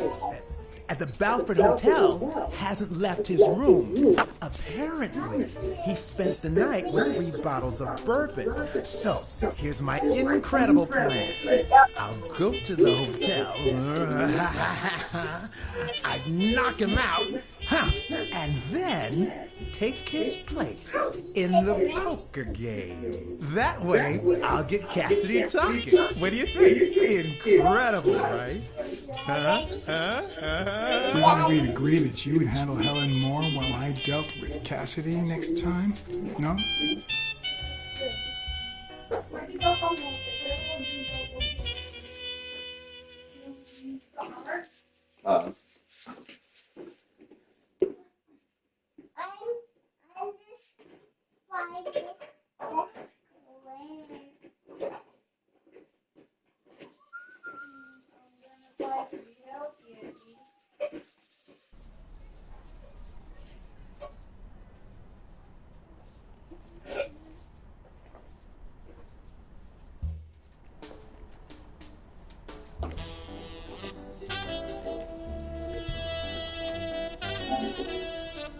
at the Balford Hotel hasn't left his room. Apparently, he spent the night with 3 bottles of bourbon. So, here's my incredible plan. I'll go to the hotel, I'd knock him out, and then take his place in the poker game. That way, I'll get Cassidy talking. What do you think? Incredible, right? Didn't we agree that you would handle Helen more while I dealt with Cassidy next time? No?